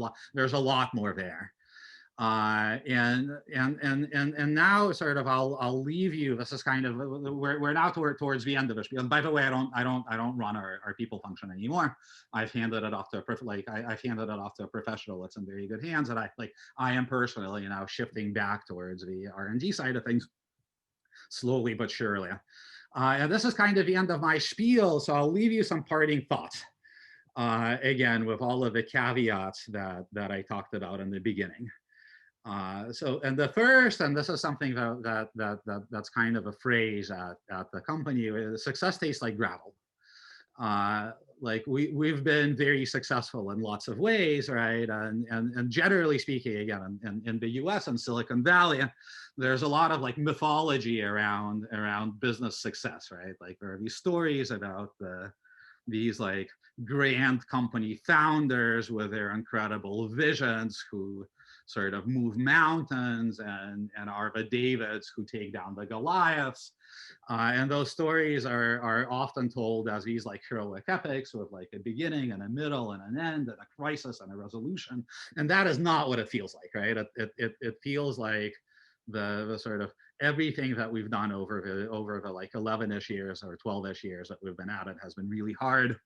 a lot more there. And now sort of I'll leave you. This is kind of, we're now towards the end of this. And by the way, I don't run our people function anymore. I've handed it off to I've handed it off to a professional. It's in very good hands. And I am personally now shifting back towards the R&D side of things, slowly but surely. And this is kind of the end of my spiel. So I'll leave you some parting thoughts. Again, with all of the caveats that I talked about in the beginning. So, and the first, and this is something that's kind of a phrase at the company, is success tastes like gravel. Like we've been very successful in lots of ways, right? And generally speaking, again, in the US and Silicon Valley, there's a lot of like mythology around business success, right? Like there are these stories about these like grand company founders with their incredible visions who sort of move mountains and are the Davids who take down the Goliaths. And those stories are often told as these like heroic epics with like a beginning and a middle and an end and a crisis and a resolution. And that is not what it feels like, right? It feels like the sort of everything that we've done over the like 11-ish years or 12-ish years that we've been at it has been really hard.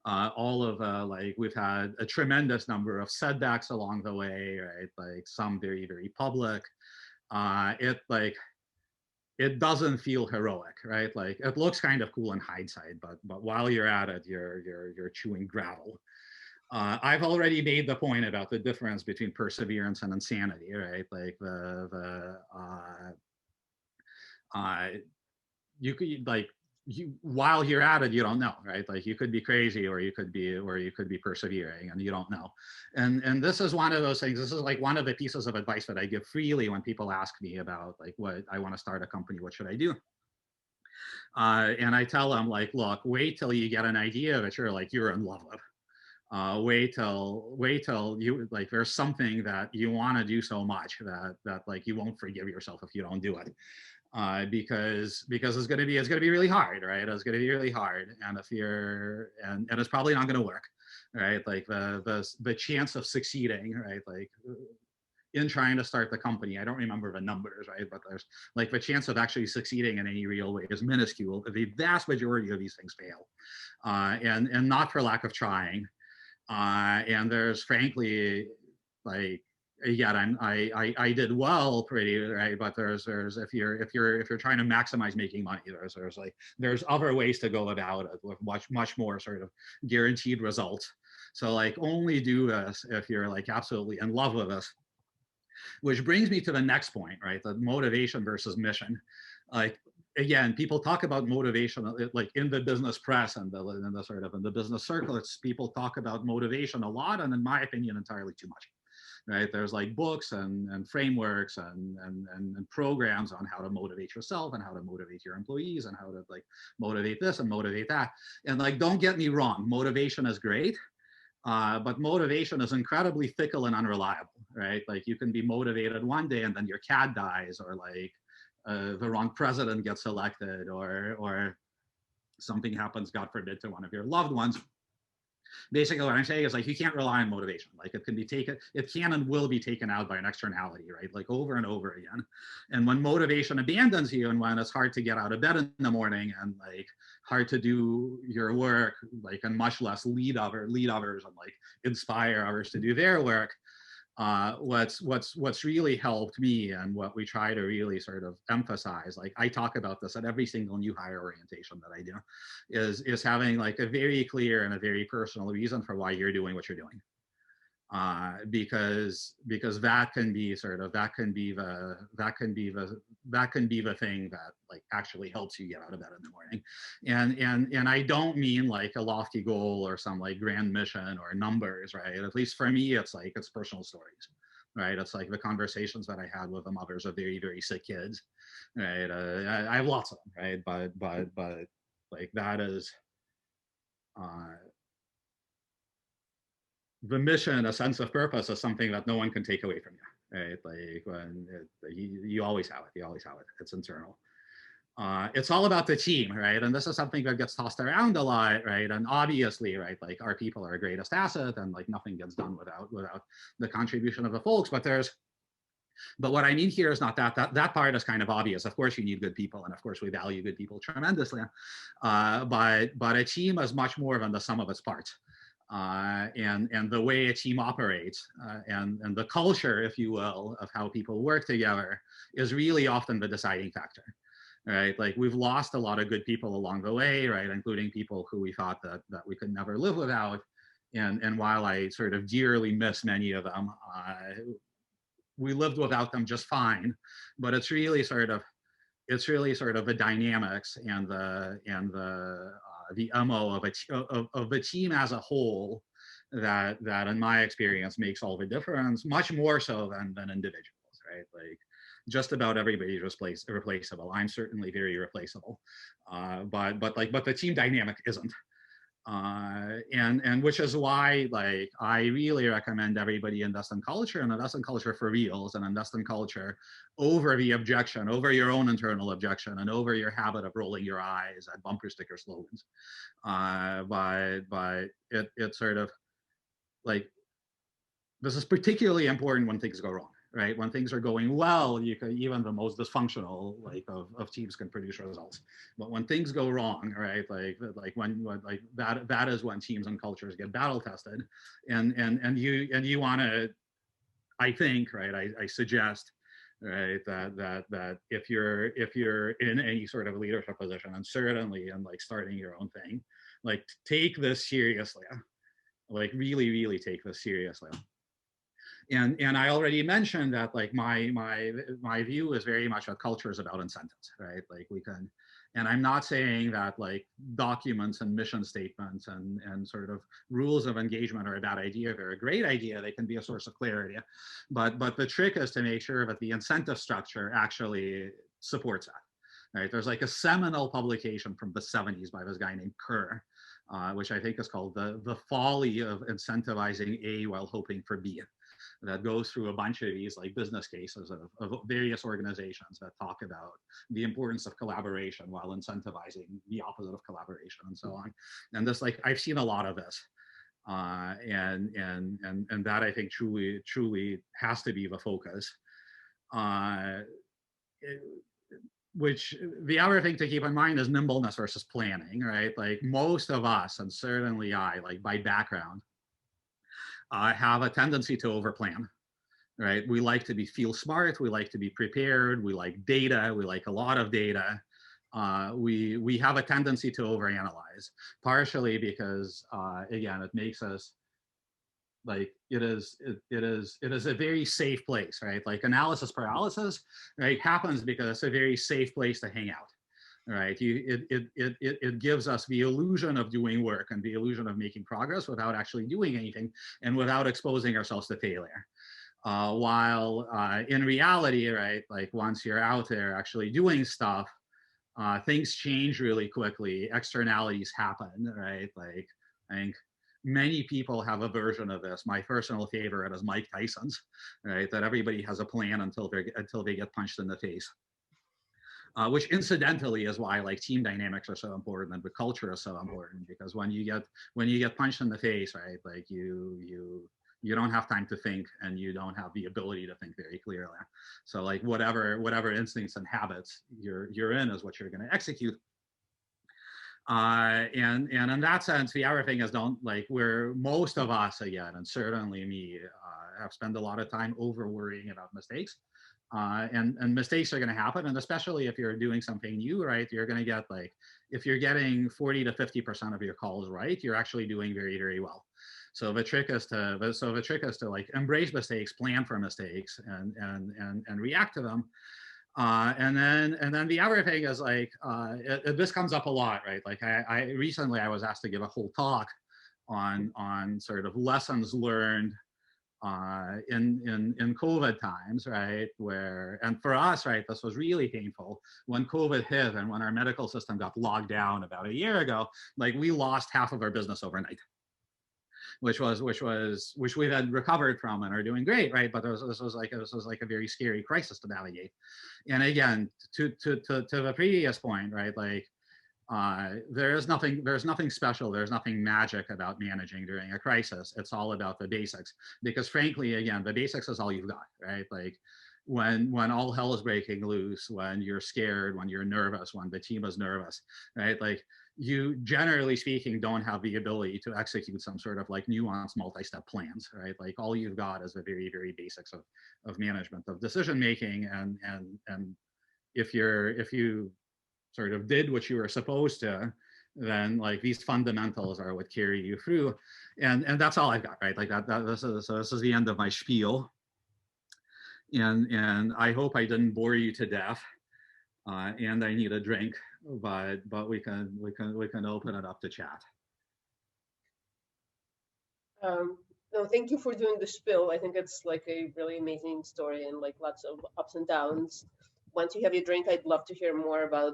All of like we've had a tremendous number of setbacks along the way, right? Like some very, very public. It doesn't feel heroic, right? Like it looks kind of cool in hindsight, but while you're at it, you're chewing gravel. I've already made the point about the difference between perseverance and insanity, right? Like you could like while you're at it, you don't know, right? Like you could be crazy or you could be persevering, and you don't know. And this is one of those things. This is like one of the pieces of advice that I give freely when people ask me about like what I want to start a company, what should I do? And I tell them like, look, wait till you get an idea that you're in love with. Wait till you like there's something that you want to do so much that like you won't forgive yourself if you don't do it. Because it's gonna be really hard, right? It's gonna be really hard, and if you're and it's probably not gonna work, right? Like the chance of succeeding, right? Like in trying to start the company, I don't remember the numbers, right? But there's like the chance of actually succeeding in any real way is minuscule. The vast majority of these things fail, and not for lack of trying. And there's frankly like again, I did well pretty, right, but there's if you're trying to maximize making money, there's other ways to go about it with much more sort of guaranteed results. So like only do this if you're like absolutely in love with this. Which brings me to the next point, right? The motivation versus mission. Like again, people talk about motivation like in the business press and the sort of in the business circles, people talk about motivation a lot, and in my opinion, entirely too much. Right? There's like books and frameworks and programs on how to motivate yourself and how to motivate your employees and how to like motivate this and motivate that. And like, don't get me wrong, motivation is great. But motivation is incredibly fickle and unreliable, right? Like you can be motivated one day and then your cat dies, or like the wrong president gets elected, or something happens, God forbid, to one of your loved ones. Basically what I'm saying is like you can't rely on motivation. Like it can and will be taken out by an externality, right? Like over and over again. And when motivation abandons you, and when it's hard to get out of bed in the morning and like hard to do your work, like, and much less lead others and like inspire others to do their work, what's really helped me, and what we try to really sort of emphasize, like I talk about this at every single new hire orientation that I do, is having like a very clear and a very personal reason for why you're doing what you're doing. Because that can be the thing that like actually helps you get out of bed in the morning. And I don't mean like a lofty goal or some like grand mission or numbers, right? At least for me, it's personal stories, right? It's like the conversations that I had with the mothers of very, very sick kids, right? I have lots of them, right? But like that is the mission, a sense of purpose, is something that no one can take away from you, right? Like when you always have it, it's internal. It's all about the team, right? And this is something that gets tossed around a lot, right? And obviously, right, like our people are our greatest asset, and like nothing gets done without the contribution of the folks. But what I mean here is not that part is kind of obvious. Of course, you need good people, and of course, we value good people tremendously. But a team is much more than the sum of its parts. And the way a team operates, and the culture, if you will, of how people work together is really often the deciding factor, right? Like we've lost a lot of good people along the way, right? Including people who we thought that we could never live without. And while I sort of dearly miss many of them, we lived without them just fine. But it's really sort of the dynamics and the MO of the team as a whole that in my experience makes all the difference, much more so than individuals, right? Like just about everybody's replaceable. I'm certainly very replaceable, but the team dynamic isn't. And which is why like I really recommend everybody invest in culture, and invest in culture for reals, and invest in culture over the objection, over your own internal objection, and over your habit of rolling your eyes at bumper sticker slogans. But it's sort of like, this is particularly important when things go wrong, right? When things are going well, you can, even the most dysfunctional like of teams can produce results. But when things go wrong, right, like when that is when teams and cultures get battle tested, and you want to, I think, right, I suggest, right, that if you're in any sort of leadership position, and certainly in like starting your own thing, like take this seriously, like really take this seriously. And I already mentioned that like my view is very much that culture is about incentives, right? Like we can, and I'm not saying that like documents and mission statements and sort of rules of engagement are a bad idea. They're a great idea. They can be a source of clarity, but the trick is to make sure that the incentive structure actually supports that. Right? There's like a seminal publication from the 70s by this guy named Kerr, which I think is called the Folly of Incentivizing A While Hoping for B. That goes through a bunch of these like business cases of various organizations that talk about the importance of collaboration while incentivizing the opposite of collaboration, and so on. And this, like, I've seen a lot of this, and that I think truly has to be the focus. Which the other thing to keep in mind is nimbleness versus planning, right? Like most of us, and certainly I, like by background, have a tendency to overplan, right? We like to feel smart. We like to be prepared. We like data. We like a lot of data. We have a tendency to overanalyze, partially because again, it makes us like it is a very safe place, right? Like analysis paralysis, right, happens because it's a very safe place to hang out, right? It gives us the illusion of doing work and the illusion of making progress without actually doing anything and without exposing ourselves to failure. While in reality, right, like once you're out there actually doing stuff, things change really quickly. Externalities happen, right? Like I think many people have a version of this. My personal favorite is Mike Tyson's, right? That everybody has a plan until they get punched in the face. Which incidentally is why like team dynamics are so important and the culture is so important, because when you get punched in the face, right, like you don't have time to think and you don't have the ability to think very clearly. So like whatever instincts and habits you're in is what you're going to execute. And in that sense, the other thing is don't like where most of us again, and certainly me, have spent a lot of time over worrying about mistakes. And mistakes are going to happen, and especially if you're doing something new, right? You're going to get like, if you're getting 40 to 50% of your calls right, you're actually doing very, very well. So the trick is to like embrace mistakes, plan for mistakes, and react to them. And then the other thing is like this comes up a lot, right? Like I recently I was asked to give a whole talk on sort of lessons learned in COVID times, right? Where, and for us, right, this was really painful when COVID hit and when our medical system got locked down about a year ago. Like we lost half of our business overnight, which we then recovered from and are doing great, right? But this was like a very scary crisis to navigate. And again, to the previous point, right? Like there's nothing special, there's nothing magic about managing during a crisis. It's all about the basics, because frankly, again, the basics is all you've got, right? Like when all hell is breaking loose, when you're scared, when you're nervous, when the team is nervous, right? Like you, generally speaking, don't have the ability to execute some sort of like nuanced multi-step plans, right? Like all you've got is the very, very basics of management, of decision making, and if you sort of did what you were supposed to, then like these fundamentals are what carry you through, and that's all I've got, right? Like this is the end of my spiel, and I hope I didn't bore you to death. And I need a drink, but we can open it up to chat. No, thank you for doing the spiel. I think it's like a really amazing story and like lots of ups and downs. Once you have your drink, I'd love to hear more about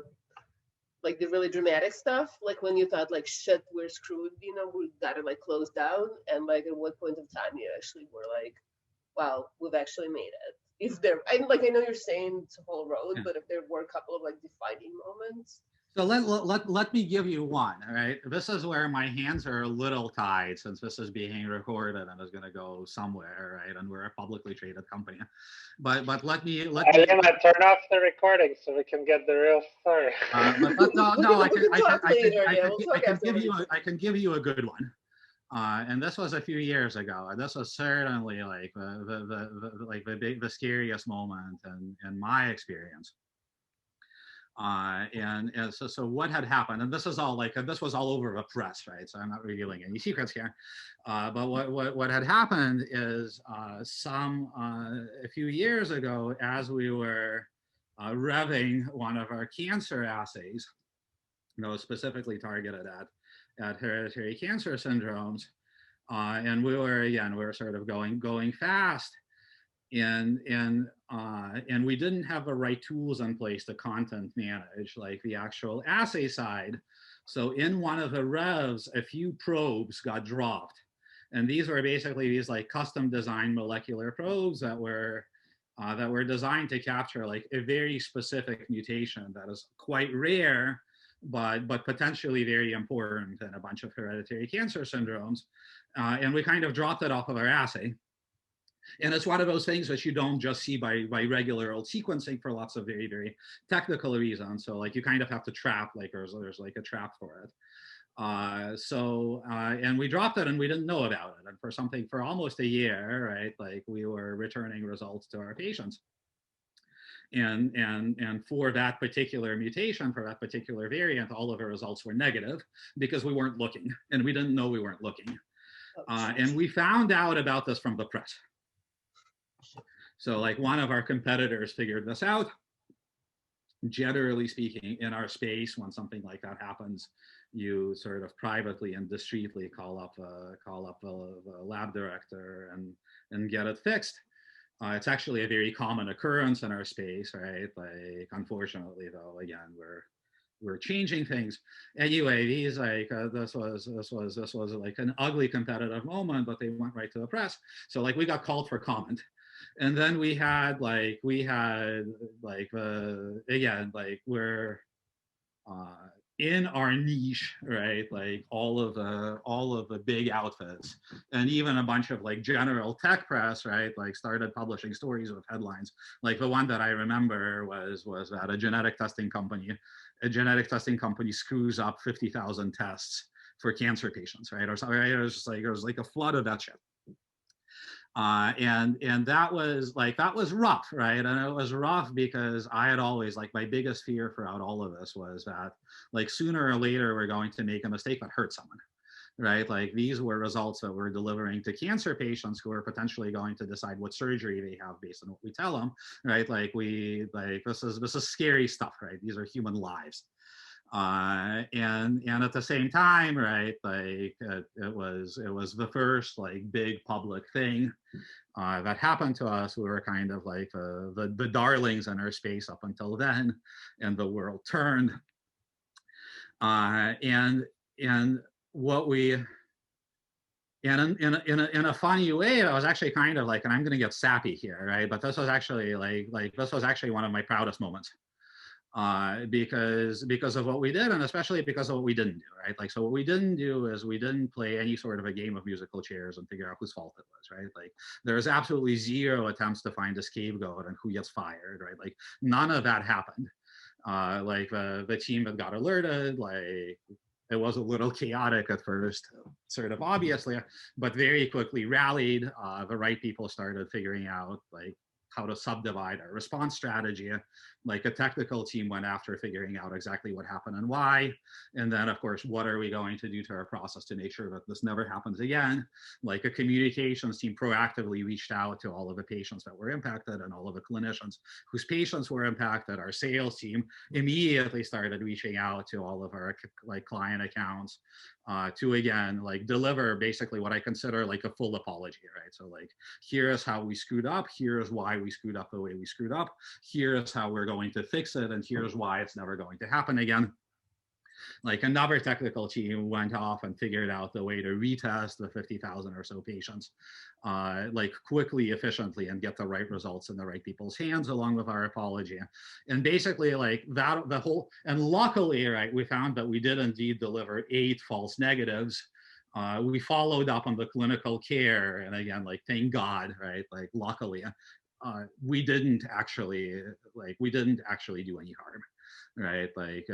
like the really dramatic stuff, like when you thought like shit, we're screwed, you know, we gotta like close down, and like at what point of time you actually were like, wow, we've actually made it. If there, I like, I know you're saying it's a whole road, Yeah. but if there were a couple of like defining moments. So let me give you one, all right? This is where my hands are a little tied, since this is being recorded and is going to go somewhere, right? And we're a publicly traded company. But let me Elena, turn off the recording so we can get the real story. No, I can give you a good one. And this was a few years ago, and this was certainly like the scariest moment in my experience. And so what had happened, and this is all like, this was all over the press, right? So I'm not revealing any secrets here. But what had happened is a few years ago, as we were revving one of our cancer assays that was specifically targeted at hereditary cancer syndromes, and we were sort of going fast. And we didn't have the right tools in place to content manage like the actual assay side. So in one of the revs, a few probes got dropped, and these were basically these like custom designed molecular probes that were designed to capture like a very specific mutation that is quite rare, but potentially very important in a bunch of hereditary cancer syndromes. And we kind of dropped it off of our assay. And it's one of those things that you don't just see by regular old sequencing for lots of very, very technical reasons. So like you kind of have to trap, like there's like a trap for it. And we dropped it and we didn't know about it. And for almost a year, right, like we were returning results to our patients. And for that particular mutation, for that particular variant, all of our results were negative because we weren't looking and we didn't know we weren't looking. And we found out about this from the press. So like one of our competitors figured this out. Generally speaking, in our space, when something like that happens, you sort of privately and discreetly call up a lab director and get it fixed. It's actually a very common occurrence in our space, right? Like, unfortunately, though, again, we're changing things. Anyway, these this was like an ugly competitive moment, but they went right to the press. So like we got called for comment. And then we had again, like we're in our niche, right? Like all of the big outfits and even a bunch of like general tech press, right? Like started publishing stories with headlines. Like the one that I remember was that a genetic testing company screws up 50,000 tests for cancer patients, right? Or something, right? It was like a flood of that shit. And that was rough, right? And it was rough because I had always, like, my biggest fear throughout all of this was that, like, sooner or later we're going to make a mistake that hurts someone, right? Like, these were results that we're delivering to cancer patients who are potentially going to decide what surgery they have based on what we tell them, right? This is scary stuff, right? These are human lives. And at the same time, right, like it was the first like big public thing that happened to us. We were kind of like the darlings in our space up until then, and the world turned. And what we and in a funny way, I was actually kind of like, and I'm going to get sappy here, right? But this was actually this was actually one of my proudest moments. Because of what we did, and especially because of what we didn't do, right? Like, so what we didn't do is we didn't play any sort of a game of musical chairs and figure out whose fault it was, right? Like, there's absolutely zero attempts to find a scapegoat and who gets fired, right? Like, none of that happened. The team that got alerted, like, it was a little chaotic at first, sort of obviously, but very quickly rallied. The right people started figuring out like how to subdivide our response strategy. Like a technical team went after figuring out exactly what happened and why. And then of course, what are we going to do to our process to make sure that this never happens again? Like a communications team proactively reached out to all of the patients that were impacted and all of the clinicians whose patients were impacted. Our sales team immediately started reaching out to all of our like client accounts to again, like deliver basically what I consider like a full apology, right? So like, here's how we screwed up, here's why we screwed up the way we screwed up, here's how we're going to fix it, and here's why it's never going to happen again. Like another technical team went off and figured out the way to retest the 50,000 or so patients like quickly, efficiently, and get the right results in the right people's hands along with our apology. And basically like that, the whole, and luckily, right, we found that we did indeed deliver 8 false negatives. We followed up on the clinical care, and again, like thank God, right? Like luckily, we didn't actually do any harm, right? Like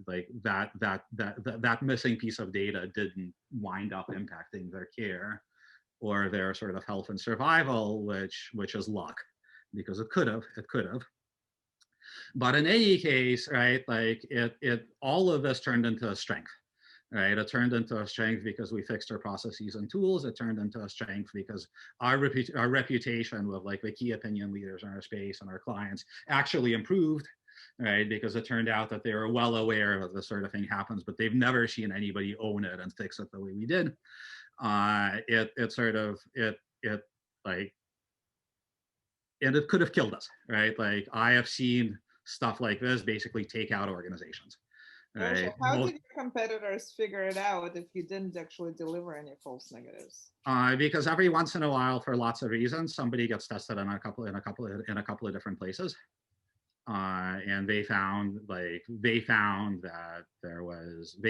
like that missing piece of data didn't wind up impacting their care or their sort of health and survival, which is luck, because it could have. But in any case, right, like it all of this turned into a strength. Right, it turned into a strength because we fixed our processes and tools. It turned into a strength because our reputation with like the key opinion leaders in our space and our clients actually improved, right? Because it turned out that they were well aware that this sort of thing happens, but they've never seen anybody own it and fix it the way we did. And it could have killed us, right? Like I have seen stuff like this basically take out organizations. Right. So how did your competitors figure it out if you didn't actually deliver any false negatives? Because every once in a while, for lots of reasons, somebody gets tested in a couple of different places. and they found that they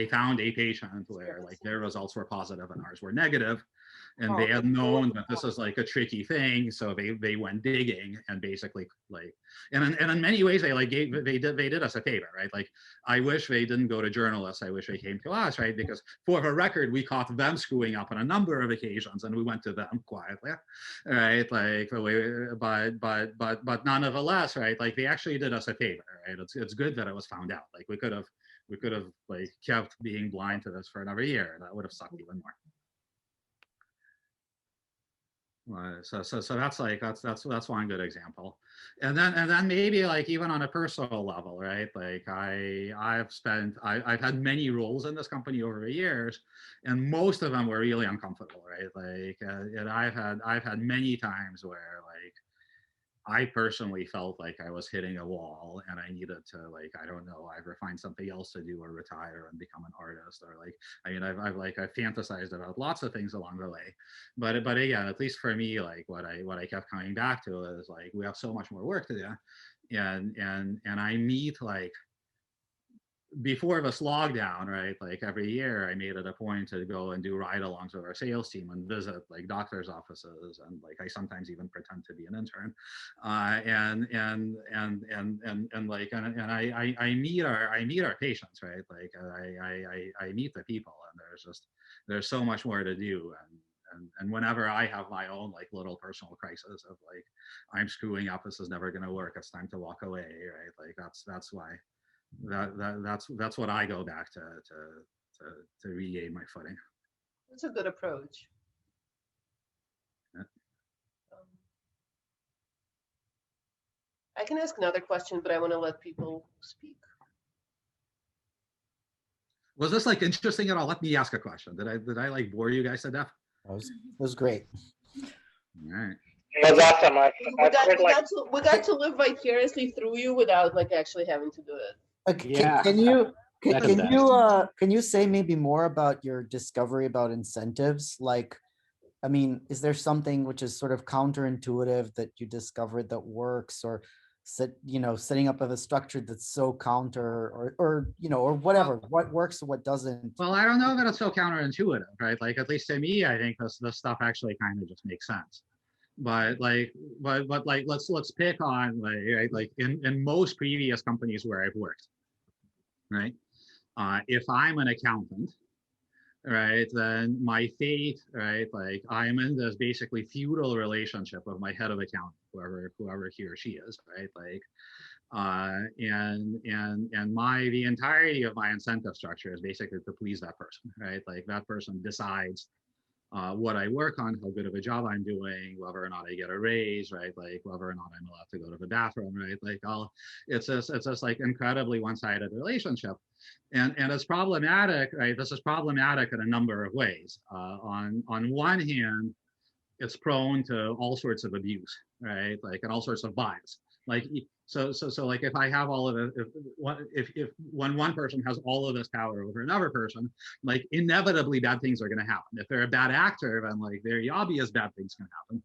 found a patient where like their results were positive and ours were negative, and they Oh, had known that this is like a tricky thing, so they went digging and basically like, and in many ways they like they did us a favor, right? Like I wish they didn't go to journalists, I wish they came to us, right? Because for the record, we caught them screwing up on a number of occasions, and we went to them quietly, right? Like but nonetheless, right? Like they actually did us a favor, right? It's good that it was found out. Like we could have like kept being blind to this for another year, and that would have sucked even more. So that's like that's one good example, and then maybe like even on a personal level, right? Like I've had many roles in this company over the years, and most of them were really uncomfortable, right? Like and I've had many times where like I personally felt like I was hitting a wall and I needed to like, I don't know, either find something else to do or retire and become an artist, or like, I mean, I've fantasized about lots of things along the way, but again, at least for me, like what I kept coming back to is like, we have so much more work to do. And I meet like, before this lockdown, right, like every year I made it a point to go and do ride-alongs with our sales team and visit like doctors' offices, and like I sometimes even pretend to be an intern, and I meet our patients, right, like I meet the people, and there's so much more to do, and whenever I have my own like little personal crisis of like I'm screwing up, this is never going to work, it's time to walk away, right, like that's why that's what I go back to regain my footing. That's a good approach. Yeah. I can ask another question, but I want to let people speak. Was this like interesting at all? Let me ask a question. Did I like bore you guys to death? It was great. All right. It was awesome. We got to live vicariously through you without like actually having to do it. Can, can you That's the can you say maybe more about your discovery about incentives? Like, I mean, is there something which is sort of counterintuitive that you discovered that works, or setting up of a structure that's so counter, or or whatever, what works or what doesn't? Well, I don't know that it's so counterintuitive, right? Like at least to me, I think this stuff actually kind of just makes sense. But like, but like, let's pick on like, right? Like in most previous companies where I've worked, right? If I'm an accountant, right, then my fate, right, like I'm in this basically feudal relationship with my head of accounting, whoever he or she is, right, like, and the entirety of my incentive structure is basically to please that person, right, like that person decides what I work on, how good of a job I'm doing, whether or not I get a raise, right? Like whether or not I'm allowed to go to the bathroom, right? Like it's just like incredibly one-sided relationship, and it's problematic, right? This is problematic in a number of ways. On one hand, it's prone to all sorts of abuse, right? Like and all sorts of bias. Like so like if I have all of it, if when one person has all of this power over another person, like inevitably bad things are going to happen. If they're a bad actor, then like very obvious bad things can happen.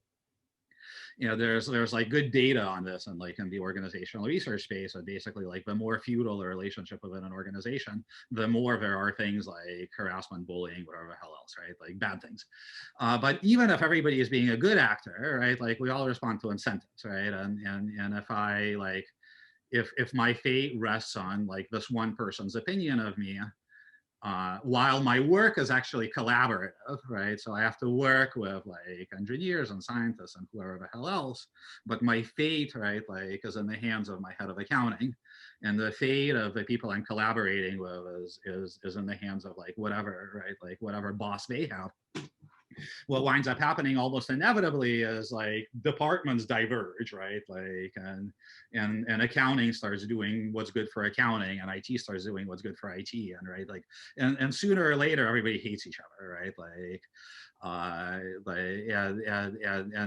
There's like good data on this, and like in the organizational research space, and basically like the more feudal the relationship within an organization, the more there are things like harassment, bullying, whatever the hell else, right? Like bad things. But even if everybody is being a good actor, right? Like we all respond to incentives, right? And if I like, if my fate rests on like this one person's opinion of me, while my work is actually collaborative, right? So I have to work with like engineers and scientists and whoever the hell else, but my fate, right, like is in the hands of my head of accounting, and the fate of the people I'm collaborating with is in the hands of like whatever, right, like whatever boss they have. What winds up happening almost inevitably is like departments diverge, right? Like and accounting starts doing what's good for accounting, and IT starts doing what's good for IT, and right, like and sooner or later everybody hates each other, right?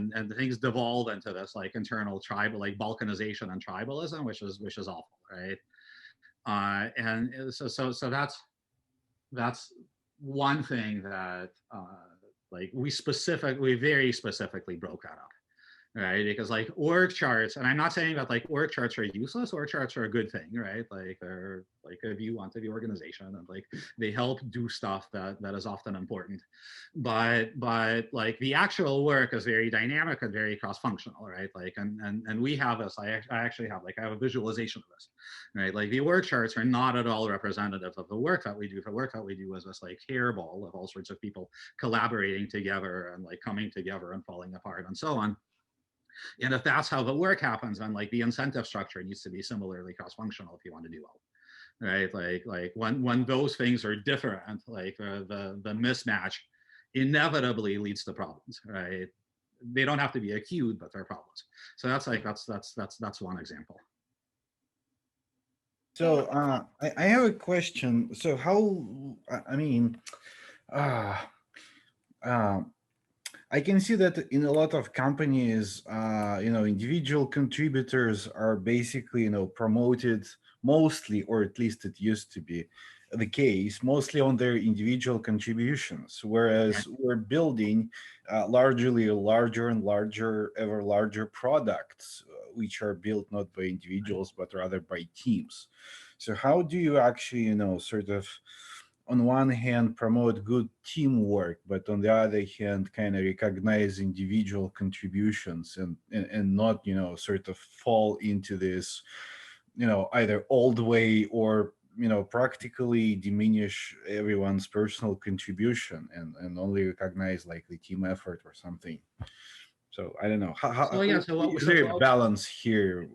And things devolve into this like internal tribal, like balkanization and tribalism, which is awful, right? And so that's one thing that like we very specifically broke that up, right? Because like org charts, and I'm not saying that like org charts are useless. Org charts are a good thing, right? Like they're like a view onto the organization, and like they help do stuff that is often important. But like the actual work is very dynamic and very cross-functional, right? Like and we have this. I actually have like I have a visualization of this, right? Like the org charts are not at all representative of the work that we do. The work that we do is this like hairball of all sorts of people collaborating together and like coming together and falling apart and so on. And if that's how the work happens, then like the incentive structure needs to be similarly cross-functional if you want to do well, right? Like when those things are different, like the mismatch inevitably leads to problems, right? They don't have to be acute, but they're problems. So that's like that's one example. So I have a question. So how, I mean, uh, uh, I can see that in a lot of companies, individual contributors are basically, promoted mostly, or at least it used to be the case, mostly on their individual contributions, whereas we're building largely larger and larger, ever larger products, which are built not by individuals, but rather by teams. So how do you actually, sort of, on one hand promote good teamwork, but on the other hand kind of recognize individual contributions, and not, sort of fall into this, either old way, or practically diminish everyone's personal contribution, and only recognize like the team effort or something. So I don't know So yeah, so what is there a balance here?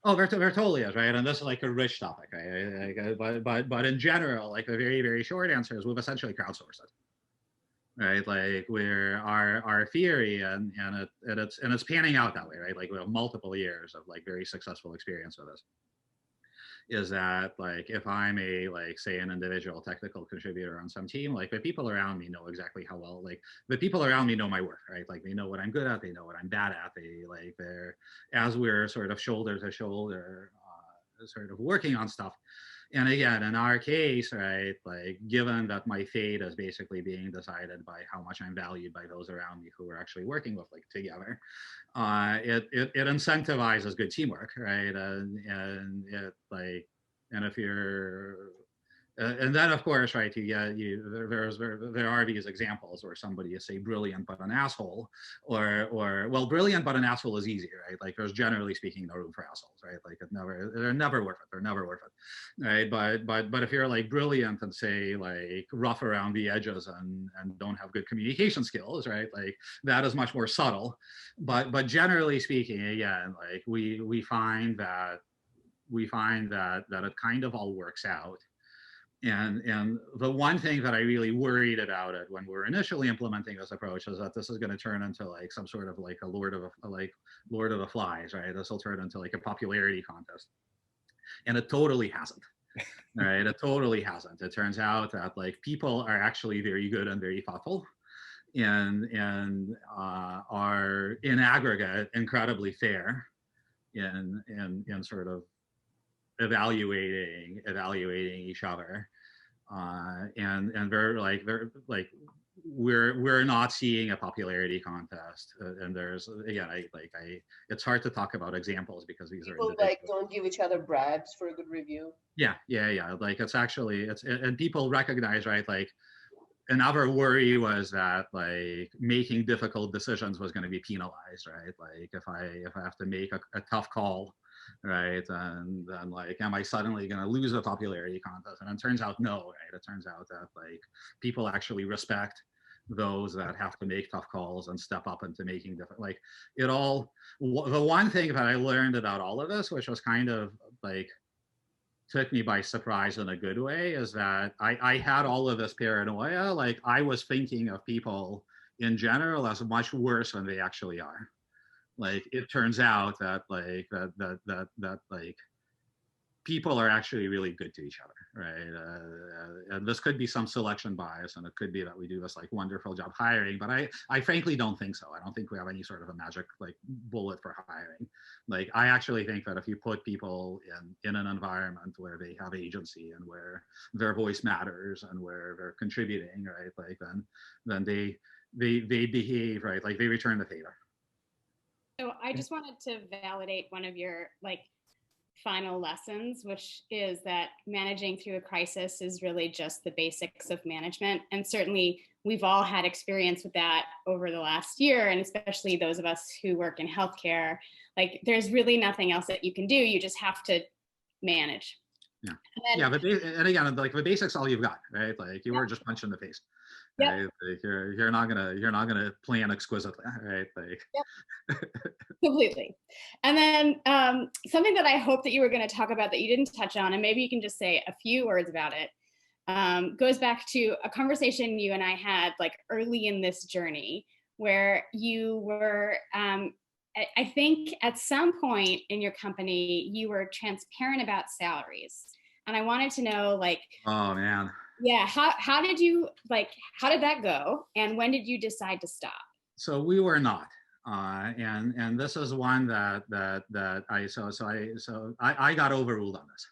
Oh, there totally is, right? And this is like a rich topic, right? But in general, like the very, very short answer is we've essentially crowdsourced it, right? Like where our theory and it's panning out that way, right? Like we have multiple years of like very successful experience with this. Is that like if I'm a like say an individual technical contributor on some team, like the people around me know exactly how well, like the people around me know my work, right? Like they know what I'm good at, they know what I'm bad at, they're as we're sort of shoulder to shoulder sort of working on stuff. And again, in our case, right, like given that my fate is basically being decided by how much I'm valued by those around me who we're actually working with like together, it incentivizes good teamwork, right? And it like, and if you're and then of course, right, there are these examples where somebody is say brilliant but an asshole, or well, brilliant but an asshole is easy, right? Like there's generally speaking no room for assholes, right? Like they're never worth it. They're never worth it, right? But if you're like brilliant and say like rough around the edges and don't have good communication skills, right? Like that is much more subtle. But generally speaking, again, like we find that it kind of all works out. And the one thing that I really worried about it when we're initially implementing this approach is that this is going to turn into like some sort of like a Lord of the Flies, right? This will turn into like a popularity contest, and it totally hasn't. Right? It totally hasn't. It turns out that like people are actually very good and very thoughtful, and are in aggregate incredibly fair in sort of evaluating each other, and we're not seeing a popularity contest, and there's again it's hard to talk about examples because these are People like don't give each other bribes for a good review. yeah, like it's actually and people recognize, right, like another worry was that like making difficult decisions was going to be penalized, right? Like if I have to make a tough call, right, and then like am I suddenly going to lose a popularity contest? And it turns out no, right? It turns out that like people actually respect those that have to make tough calls and step up into making different, like it all. The one thing that I learned about all of this, which was kind of like took me by surprise in a good way, is that I had all of this paranoia. Like I was thinking of people in general as much worse than they actually are. Like it turns out that like that like people are actually really good to each other, right? And this could be some selection bias, and it could be that we do this like wonderful job hiring, but I frankly don't think so. I don't think we have any sort of a magic like bullet for hiring. Like I actually think that if you put people in an environment where they have agency and where their voice matters and where they're contributing, right, like then they behave, right, like they return the favor. So I just wanted to validate one of your final lessons, which is that managing through a crisis is really just the basics of management. And certainly we've all had experience with that over the last year, and especially those of us who work in healthcare. Like, there's really nothing else that you can do. You just have to manage. Yeah. And Yeah, but and again, like the basics, all you've got, right? Like you were just punched in the face. Yep. Right? Like you're not gonna plan exquisitely, right? Like completely. And then something that I hope that you were going to talk about that you didn't touch on, and maybe you can just say a few words about it, goes back to a conversation you and I had like early in this journey, where you were, I think at some point in your company, you were transparent about salaries. And I wanted to know, like, oh man. Yeah, how did you, how did that go? And when did you decide to stop? So we were not. And this is one that I got overruled on this,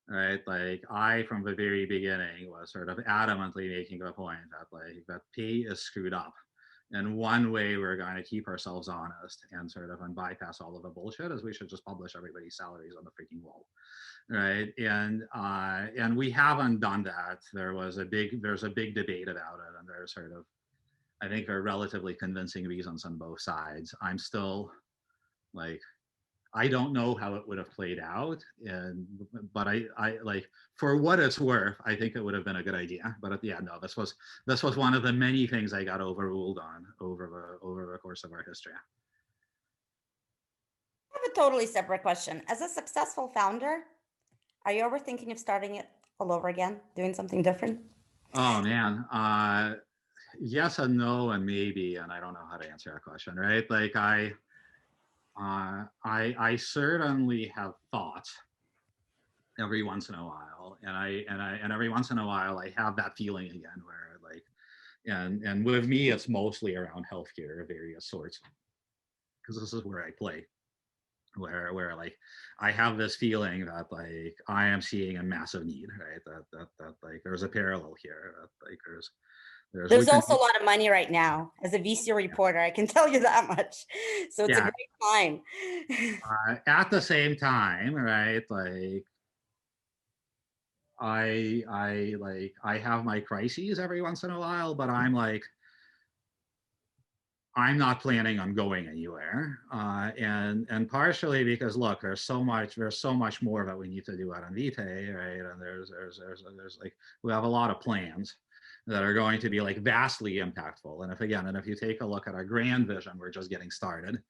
right? Like I from the very beginning was sort of adamantly making the point that pay is screwed up, and one way we're going to keep ourselves honest and sort of bypass all of the bullshit is we should just publish everybody's salaries on the freaking wall, right? And we haven't done that. There's a big debate about it, and there's sort of, I think there are relatively convincing reasons on both sides. I'm still like, I don't know how it would have played out, but I like, for what it's worth, I think it would have been a good idea. But at the end, no, this was one of the many things I got overruled on over the course of our history. I have a totally separate question. As a successful founder, are you ever thinking of starting it all over again, doing something different? Oh man, yes and no and maybe, and I don't know how to answer that question, right? Like I certainly have thoughts every once in a while, and every once in a while I have that feeling again where like, and with me it's mostly around healthcare of various sorts, because this is where I play, where like I have this feeling that like I am seeing a massive need, right? That like there's a parallel here, that like there's also a lot of money right now. As a VC reporter, I can tell you that much. So it's a great time. At the same time, right? Like I have my crises every once in a while, but I'm like, I'm not planning on going anywhere, and partially because look, there's so much more that we need to do at Invitae, right? And there's like, we have a lot of plans that are going to be like vastly impactful. And if you take a look at our grand vision, we're just getting started.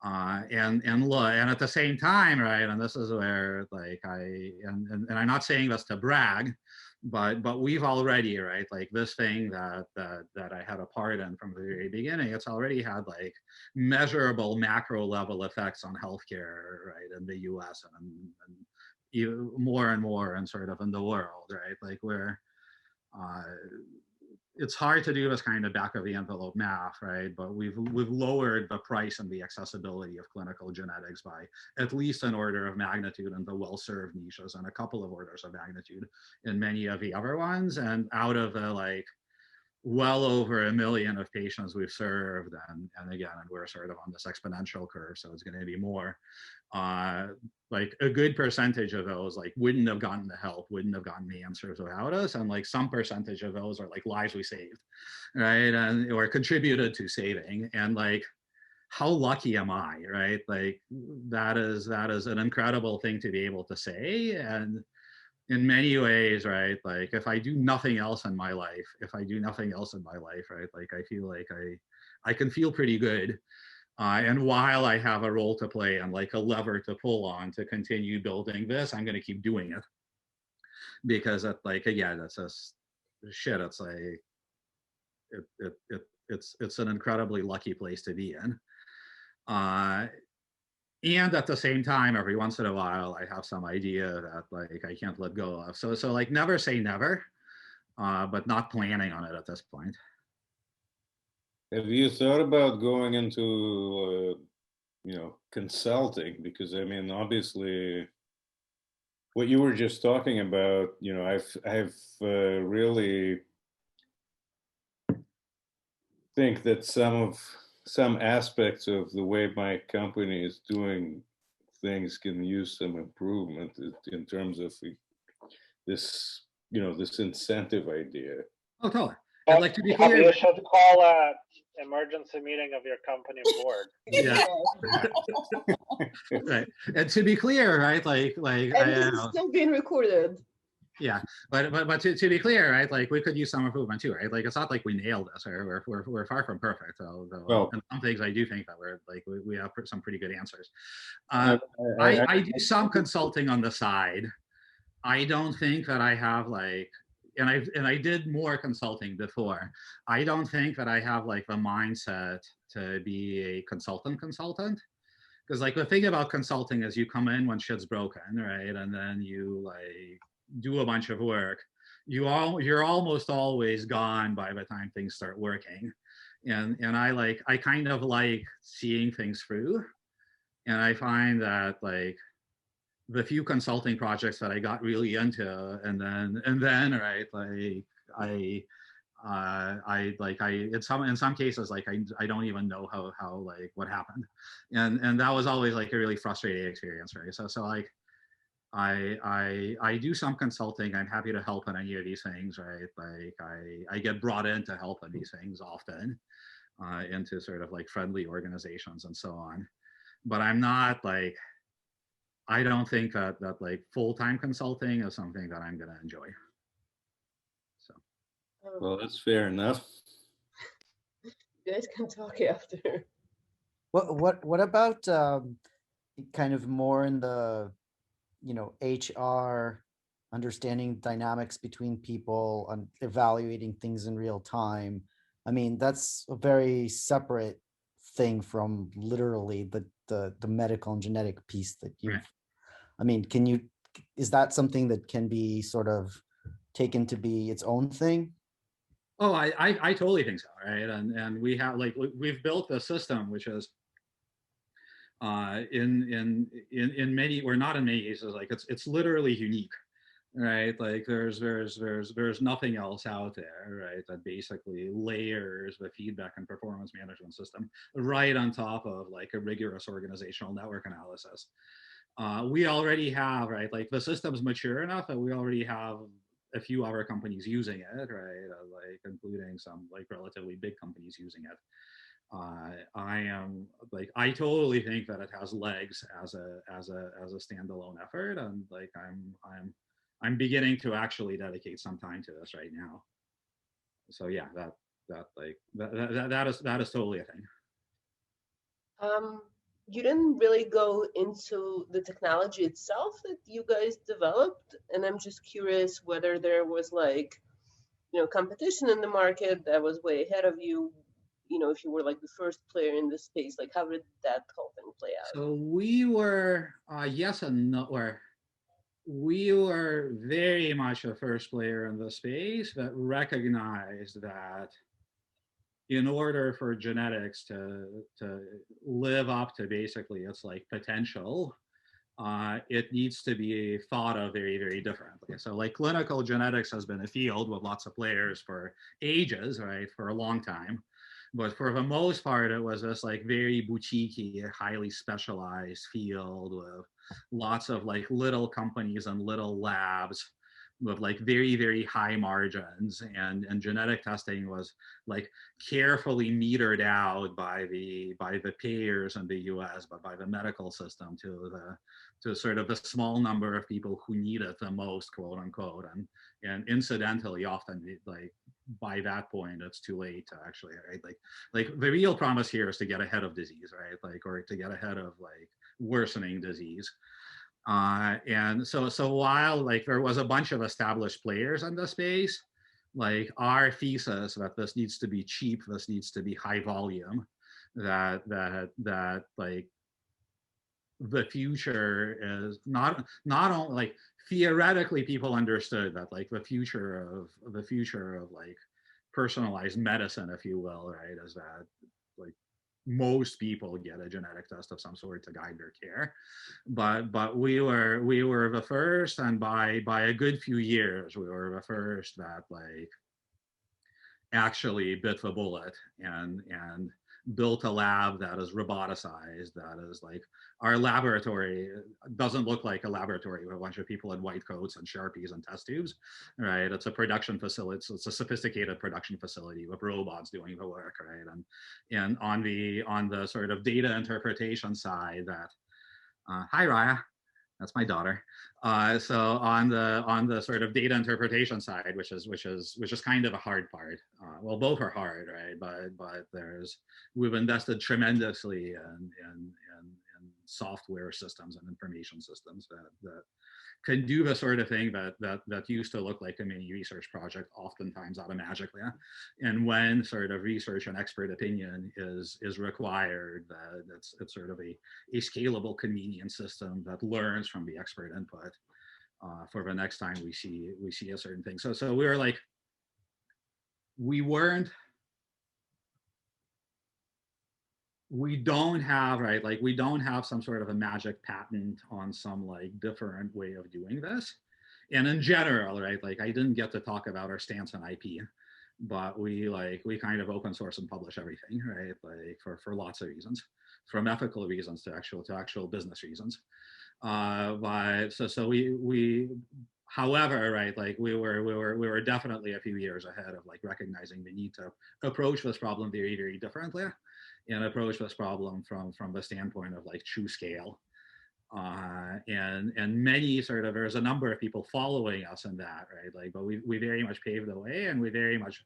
And look, and at the same time, right? And this is where like and I'm not saying this to brag, but we've already, right, like this thing that I had a part in from the very beginning, it's already had like measurable macro level effects on healthcare, right, in the US and even more and more and sort of in the world, right? Like where it's hard to do this kind of back of the envelope math, right? But we've lowered the price and the accessibility of clinical genetics by at least an order of magnitude in the well-served niches and a couple of orders of magnitude in many of the other ones. And out of the like well over 1 million of patients we've served, and again, and we're sort of on this exponential curve, so it's going to be more. Like a good percentage of those like wouldn't have gotten the help, wouldn't have gotten the answers without us, and like some percentage of those are like lives we saved, right, and or contributed to saving. And like, how lucky am I, right? Like that is an incredible thing to be able to say. And in many ways, right, like if I do nothing else in my life, right, like I feel like I can feel pretty good. And while I have a role to play and like a lever to pull on to continue building this, I'm going to keep doing it, because it, like, again, it's just shit. It's like it's an incredibly lucky place to be in. And at the same time, every once in a while, I have some idea that like I can't let go of. So like never say never, but not planning on it at this point. Have you thought about going into, consulting? Because I mean, obviously, what you were just talking about, I've really think that some of some aspects of the way my company is doing things can use some improvement in terms of this, this incentive idea. Oh, totally. And like, to be Maybe clear, you should call a emergency meeting of your company board. yeah, right. And to be clear, right, like And this is still being recorded. yeah, but to be clear, right, like we could use some improvement too, right? Like it's not like we nailed this, or we're far from perfect. Although Well, and some things I do think that we're like we have some pretty good answers. I I do some consulting on the side. I don't think that I have like, and I did more consulting before. I don't think that I have like the mindset to be a consultant, because like the thing about consulting is you come in when shit's broken, right, and then you like do a bunch of work. You're almost always gone by the time things start working, and I kind of like seeing things through, and I find that like the few consulting projects that I got really into, and then right, like in some cases like I don't even know how like what happened, and that was always like a really frustrating experience, right? So like I do some consulting. I'm happy to help in any of these things, right? Like I get brought in to help in these things often, into sort of like friendly organizations and so on, but I'm not like, I don't think that like full-time consulting is something that I'm going to enjoy. So, well, that's fair enough. You guys can talk after. What about kind of more in the, HR, understanding dynamics between people and evaluating things in real time? I mean, that's a very separate thing from literally the medical and genetic piece that you've, right. I mean, is that something that can be sort of taken to be its own thing? Oh, I totally think so, right? And we have like we've built a system which is in many, or not in many cases, like it's literally unique, right? Like there's nothing else out there, right, that basically layers the feedback and performance management system right on top of like a rigorous organizational network analysis. We already have, right, like the system's mature enough that we already have a few other companies using it, right, like including some like relatively big companies using it. I totally think that it has legs as a standalone effort, and like I'm beginning to actually dedicate some time to this right now. So yeah, that is totally a thing. You didn't really go into the technology itself that you guys developed, and I'm just curious whether there was like, competition in the market that was way ahead of you. If you were like the first player in this space, like how did that whole thing play out? So we were yes and no, or we were very much a first player in the space that recognized that in order for genetics to live up to basically its like potential, it needs to be thought of very, very differently. So like clinical genetics has been a field with lots of players for ages, right, for a long time. But for the most part, it was this like very boutique, highly specialized field with lots of like little companies and little labs with like very, very high margins, and genetic testing was like carefully metered out by the payers in the US, but by the medical system to sort of the small number of people who need it the most, quote unquote. And incidentally, often like by that point it's too late to actually, right, like the real promise here is to get ahead of disease, right, like, or to get ahead of like worsening disease. And so while like there was a bunch of established players in the space, like our thesis that this needs to be cheap, this needs to be high volume, that like the future is not only like theoretically people understood that like the future of like personalized medicine, if you will, right, is that like most people get a genetic test of some sort to guide their care, but we were the first, and by a good few years we were the first that like actually bit the bullet and built a lab that is roboticized, that is like, our laboratory doesn't look like a laboratory with a bunch of people in white coats and Sharpies and test tubes, right? It's a production facility. It's a sophisticated production facility with robots doing the work, right? And on the sort of data interpretation side, that hi Raya, that's my daughter. So on the sort of data interpretation side, which is kind of a hard part. Well, both are hard, right? But we've invested tremendously in software systems and information systems that can do the sort of thing that used to look like a mini research project, oftentimes automatically. And when sort of research and expert opinion is required, it's sort of a scalable, convenient system that learns from the expert input for the next time we see a certain thing. So we were like, we don't have, right, like we don't have some sort of a magic patent on some like different way of doing this. And in general, right, like I didn't get to talk about our stance on IP, but we kind of open source and publish everything, right? Like for lots of reasons, from ethical reasons to actual business reasons. But so we however, right, like we were definitely a few years ahead of like recognizing the need to approach this problem very, very differently, and approach this problem from the standpoint of like true scale. And many sort of, there's a number of people following us in that, right? Like, but we very much paved the way, and we very much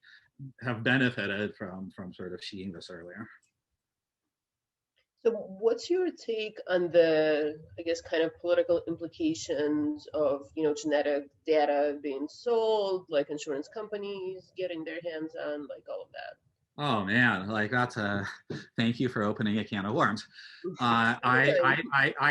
have benefited from sort of seeing this earlier. So what's your take on the, I guess, kind of political implications of, genetic data being sold, like insurance companies getting their hands on, like all of that? Oh man, like that's thank you for opening a can of worms. I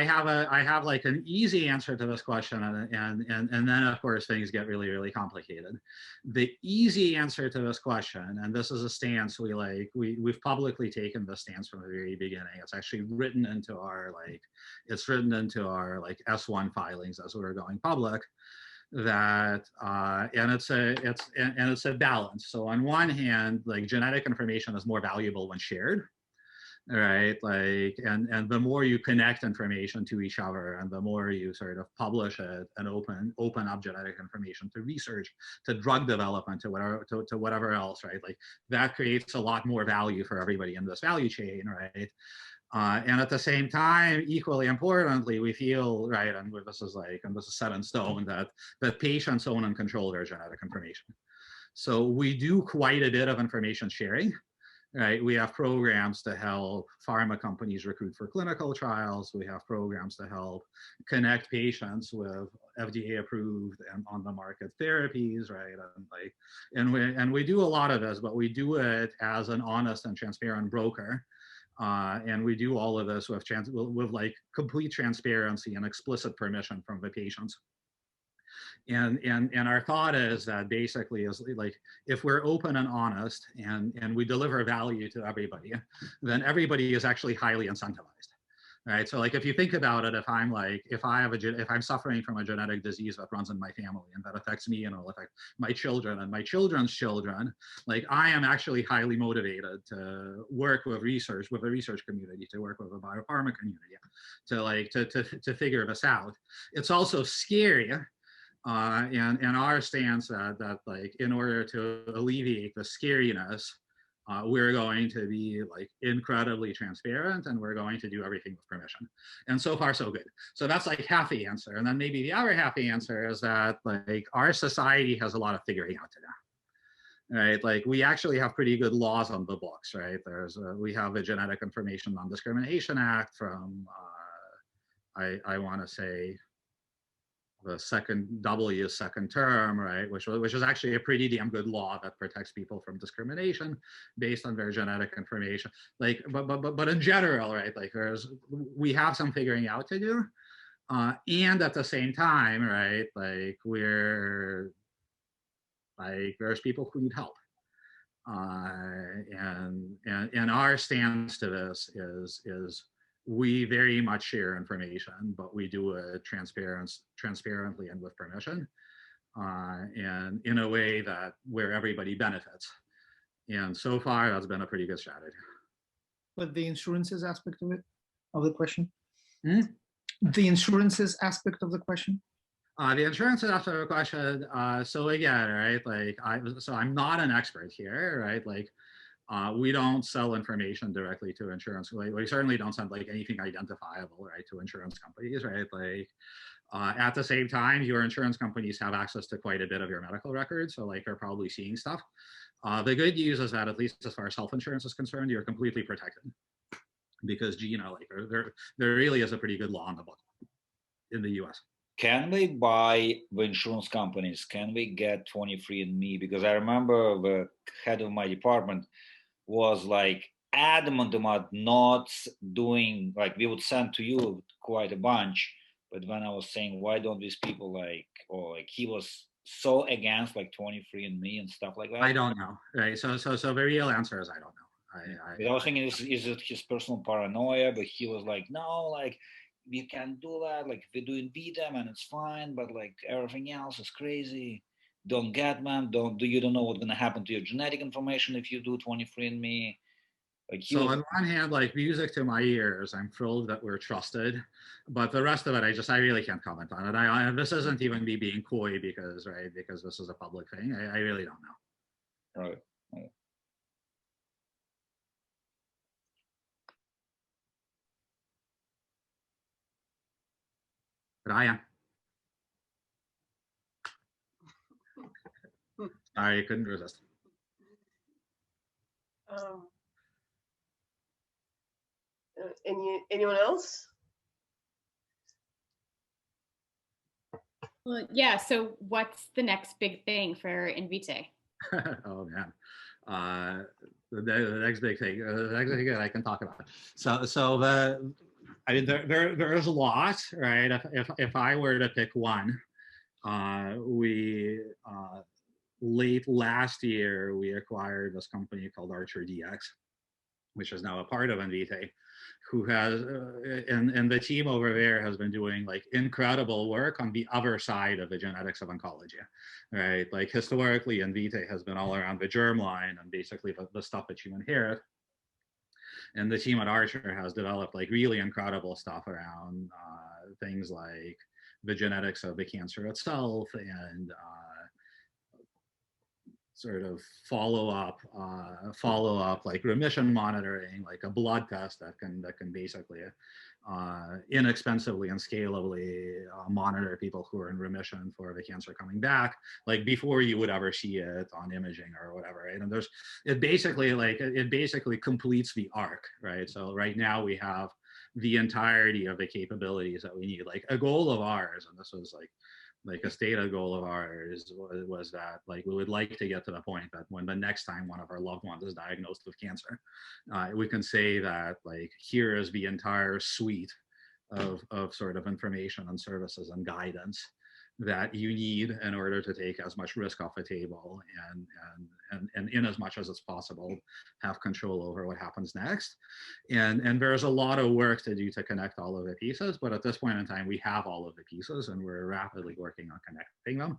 have like an easy answer to this question, and then of course things get really, really complicated. The easy answer to this question, and this is a stance we've publicly taken this stance from the very beginning. It's actually written into our S1 filings as we were going public. That and it's a balance. So on one hand, like genetic information is more valuable when shared, right? Like and the more you connect information to each other, and the more you sort of publish it and open up genetic information to research, to drug development, to whatever else, right? Like that creates a lot more value for everybody in this value chain, right? And at the same time, equally importantly, we feel, right, and this is set in stone, that patients own and control their genetic information. So we do quite a bit of information sharing, right? We have programs to help pharma companies recruit for clinical trials. We have programs to help connect patients with FDA approved and on the market therapies, right? And we do a lot of this, but we do it as an honest and transparent broker. And we do all of this with like complete transparency and explicit permission from the patients. And our thought is that basically is like, if we're open and honest and we deliver value to everybody, then everybody is actually highly incentivized. Right. So like, if you think about it, if I'm suffering from a genetic disease that runs in my family and that affects me and will affect my children and my children's children, like I am actually highly motivated to work with the research community, to work with the biopharma community, to figure this out. It's also scary. And our stance that like, in order to alleviate the scariness, we're going to be like incredibly transparent, and we're going to do everything with permission. And so far, so good. So that's like half the answer. And then maybe the other half the answer is that like our society has a lot of figuring out to do. Right, like we actually have pretty good laws on the books, right? We have the Genetic Information Non-Discrimination Act from I want to say the second term, right, which is actually a pretty damn good law that protects people from discrimination based on their genetic information. Like, but in general, right, like we have some figuring out to do, and at the same time, right, like there's people who need help, and our stance to this is we very much share information, but we do it transparently and with permission, and in a way where everybody benefits. And so far, that's been a pretty good strategy. but the insurances aspect of it, of the question? Hmm? The insurances aspect of the question? The insurance is after a question. So again, right, like I'm not an expert here, right? Like we don't sell information directly to insurance. We certainly don't send like anything identifiable, right, to insurance companies, right? Like at the same time, your insurance companies have access to quite a bit of your medical records, so like they're probably seeing stuff. The good news is that at least as far as self-insurance is concerned, you're completely protected because you know, like there really is a pretty good law on the book in the U.S. Can we buy the insurance companies? Can we get 23andMe? Because I remember the head of my department was like adamant about not doing, like we would send to you quite a bunch, but when I was saying why don't these people like, or like he was so against like 23andMe and stuff like that. I don't know, right? So the real answer is I don't know. I was thinking, is it his personal paranoia? But he was like, no, like we can do that. Like if we do them and it's fine, but like everything else is crazy. Don't get them. You don't know what's gonna happen to your genetic information if you do 23andMe. Like so on one hand, like music to my ears, I'm thrilled that we're trusted, but the rest of it, I really can't comment on it. This isn't even me being coy because this is a public thing. I really don't know. Right. But I am. I couldn't resist. Anyone else? Well, yeah. So what's the next big thing for Invite? Oh man, the next big thing, the next thing that I can talk about. I mean, there's a lot, right? If I were to pick one, we late last year we acquired this company called Archer DX, which is now a part of Invite, who has and the team over there has been doing like incredible work on the other side of the genetics of oncology, right? Like historically, Invite has been all around the germline and basically the stuff that you inherit. And the team at Archer has developed like really incredible stuff around things like the genetics of the cancer itself and sort of follow up like remission monitoring, like a blood test that can basically inexpensively and scalably monitor people who are in remission for the cancer coming back, like before you would ever see it on imaging or whatever, right? And it basically completes the arc, right? So right now we have the entirety of the capabilities that we need. Like a goal of ours, and this was like a stated goal of ours was that like we would like to get to the point that when the next time one of our loved ones is diagnosed with cancer, we can say that like here is the entire suite of sort of information and services and guidance that you need in order to take as much risk off the table and in as much as it's possible have control over what happens next. And there's a lot of work to do to connect all of the pieces, but at this point in time we have all of the pieces and we're rapidly working on connecting them.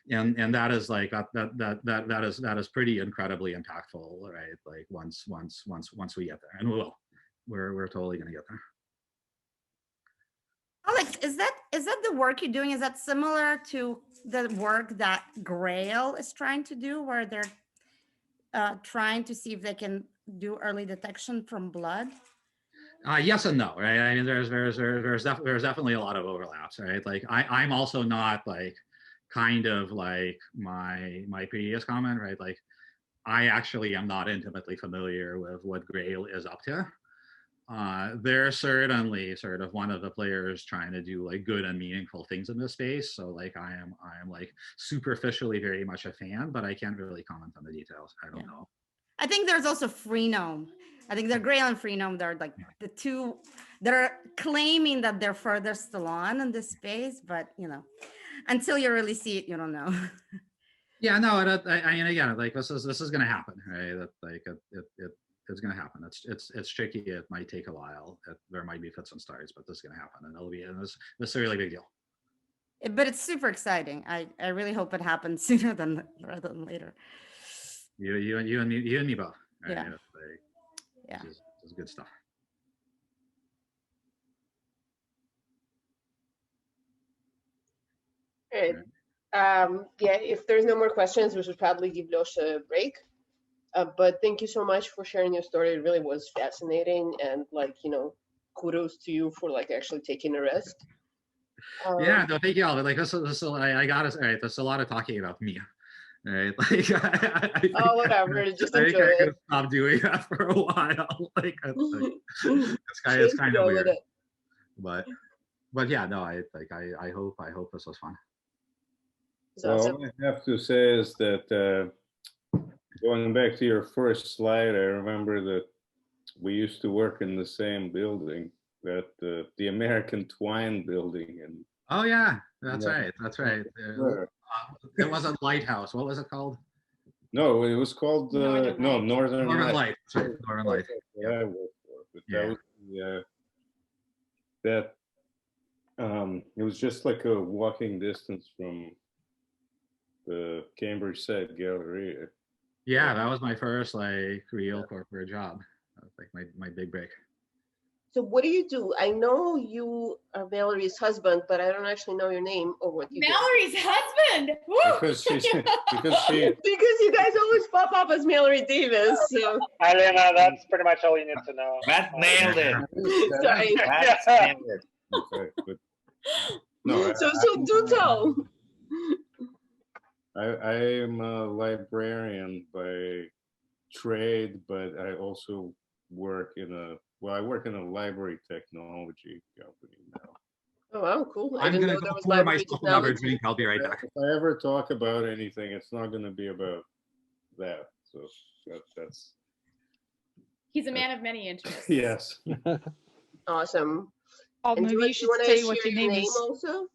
And that is like that is pretty incredibly impactful, right? Like once we get there, and we will. We're totally gonna get there. Alex, is that the work you're doing? Is that similar to the work that Grail is trying to do, where they're trying to see if they can do early detection from blood? Yes and no, right? I mean, there's definitely a lot of overlaps, right? Like I'm also not like kind of like my previous comment, right? Like I actually am not intimately familiar with what Grail is up to. They're certainly sort of one of the players trying to do like good and meaningful things in this space. So like I am like superficially very much a fan, but I can't really comment on the details. I don't know. I think there's also Freenome. I think they're Grail and Freenome. They're like the two that are claiming that they're furthest along in this space, but you know, until you really see it, you don't know. Yeah, no, I mean, again, like this is going to happen, right? That like it's going to happen. It's tricky. It might take a while. There might be fits and starts, but this is going to happen, and this is a really big deal. But it's super exciting. I really hope it happens sooner rather than later. You and me both. Right? Yeah. Like, yeah. It's good stuff. All right. Yeah, if there's no more questions, we should probably give Lyosh a break. But thank you so much for sharing your story. It really was fascinating, and like, you know, kudos to you for like actually taking a rest. Yeah, no, thank you all. Like I got us. All right, there's a lot of talking about me. All right, like I think, Oh, whatever. Just I think enjoy I it. could stop doing that for a while. Like, it's kind of weird. But yeah, no, I hope this was fun. Well, all I have to say is that going back to your first slide, I remember that we used to work in the same building, that the American Twine building. And oh yeah, that's right. It wasn't Lighthouse. What was it called? No, it was called Northern Light. Right, Northern Light. Yeah. I worked for, but that was that. It was just like a walking distance from the Cambridge Site Galleria. Yeah, that was my first like real corporate job. That was like my big break. So what do you do? I know you are Valerie's husband, but I don't actually know your name or what you Valerie's husband. Woo! Because you guys always pop up as Mallory Davis. So. Elena, that's pretty much all you need to know. That nailed it. Sorry. That's nailed it. Okay, but no, so do tell. I am a librarian by trade, but I also work in I work in a library technology company now. Oh wow, cool. I'm gonna go pour myself another drink. I'll be right back. If I ever talk about anything, it's not going to be about that. So that's. He's a man of many interests. Yes. Awesome. Oh, and maybe you should say what your name is. Also?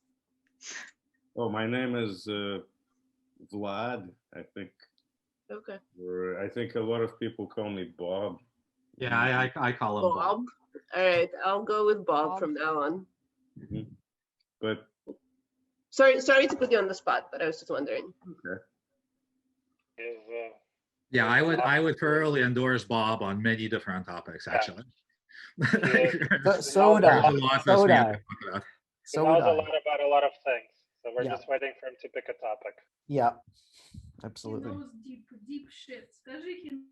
Oh, my name is Vlad, I think. Okay. Or I think a lot of people call me Bob. Yeah, I call him Bob. All right, I'll go with Bob from now on. Mm-hmm. But sorry to put you on the spot, but I was just wondering. Okay. Yeah, I would thoroughly endorse Bob on many different topics, actually. He knows a lot about a lot of things. So we're just waiting for him to pick a topic. Yeah, absolutely. Deep shit. Скажи him.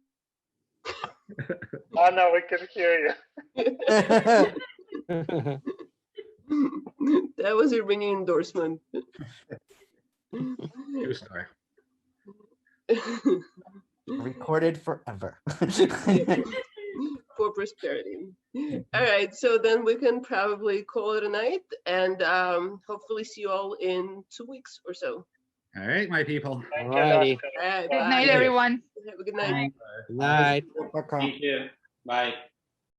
Oh no, we can hear you. That was a ringing endorsement. True story. Recorded forever. For prosperity. All right, so then we can probably call it a night and hopefully see you all in 2 weeks or so. All right, my people. Thank you. All right, Good night, everyone. Have a good night. Good night. Thank you. Bye.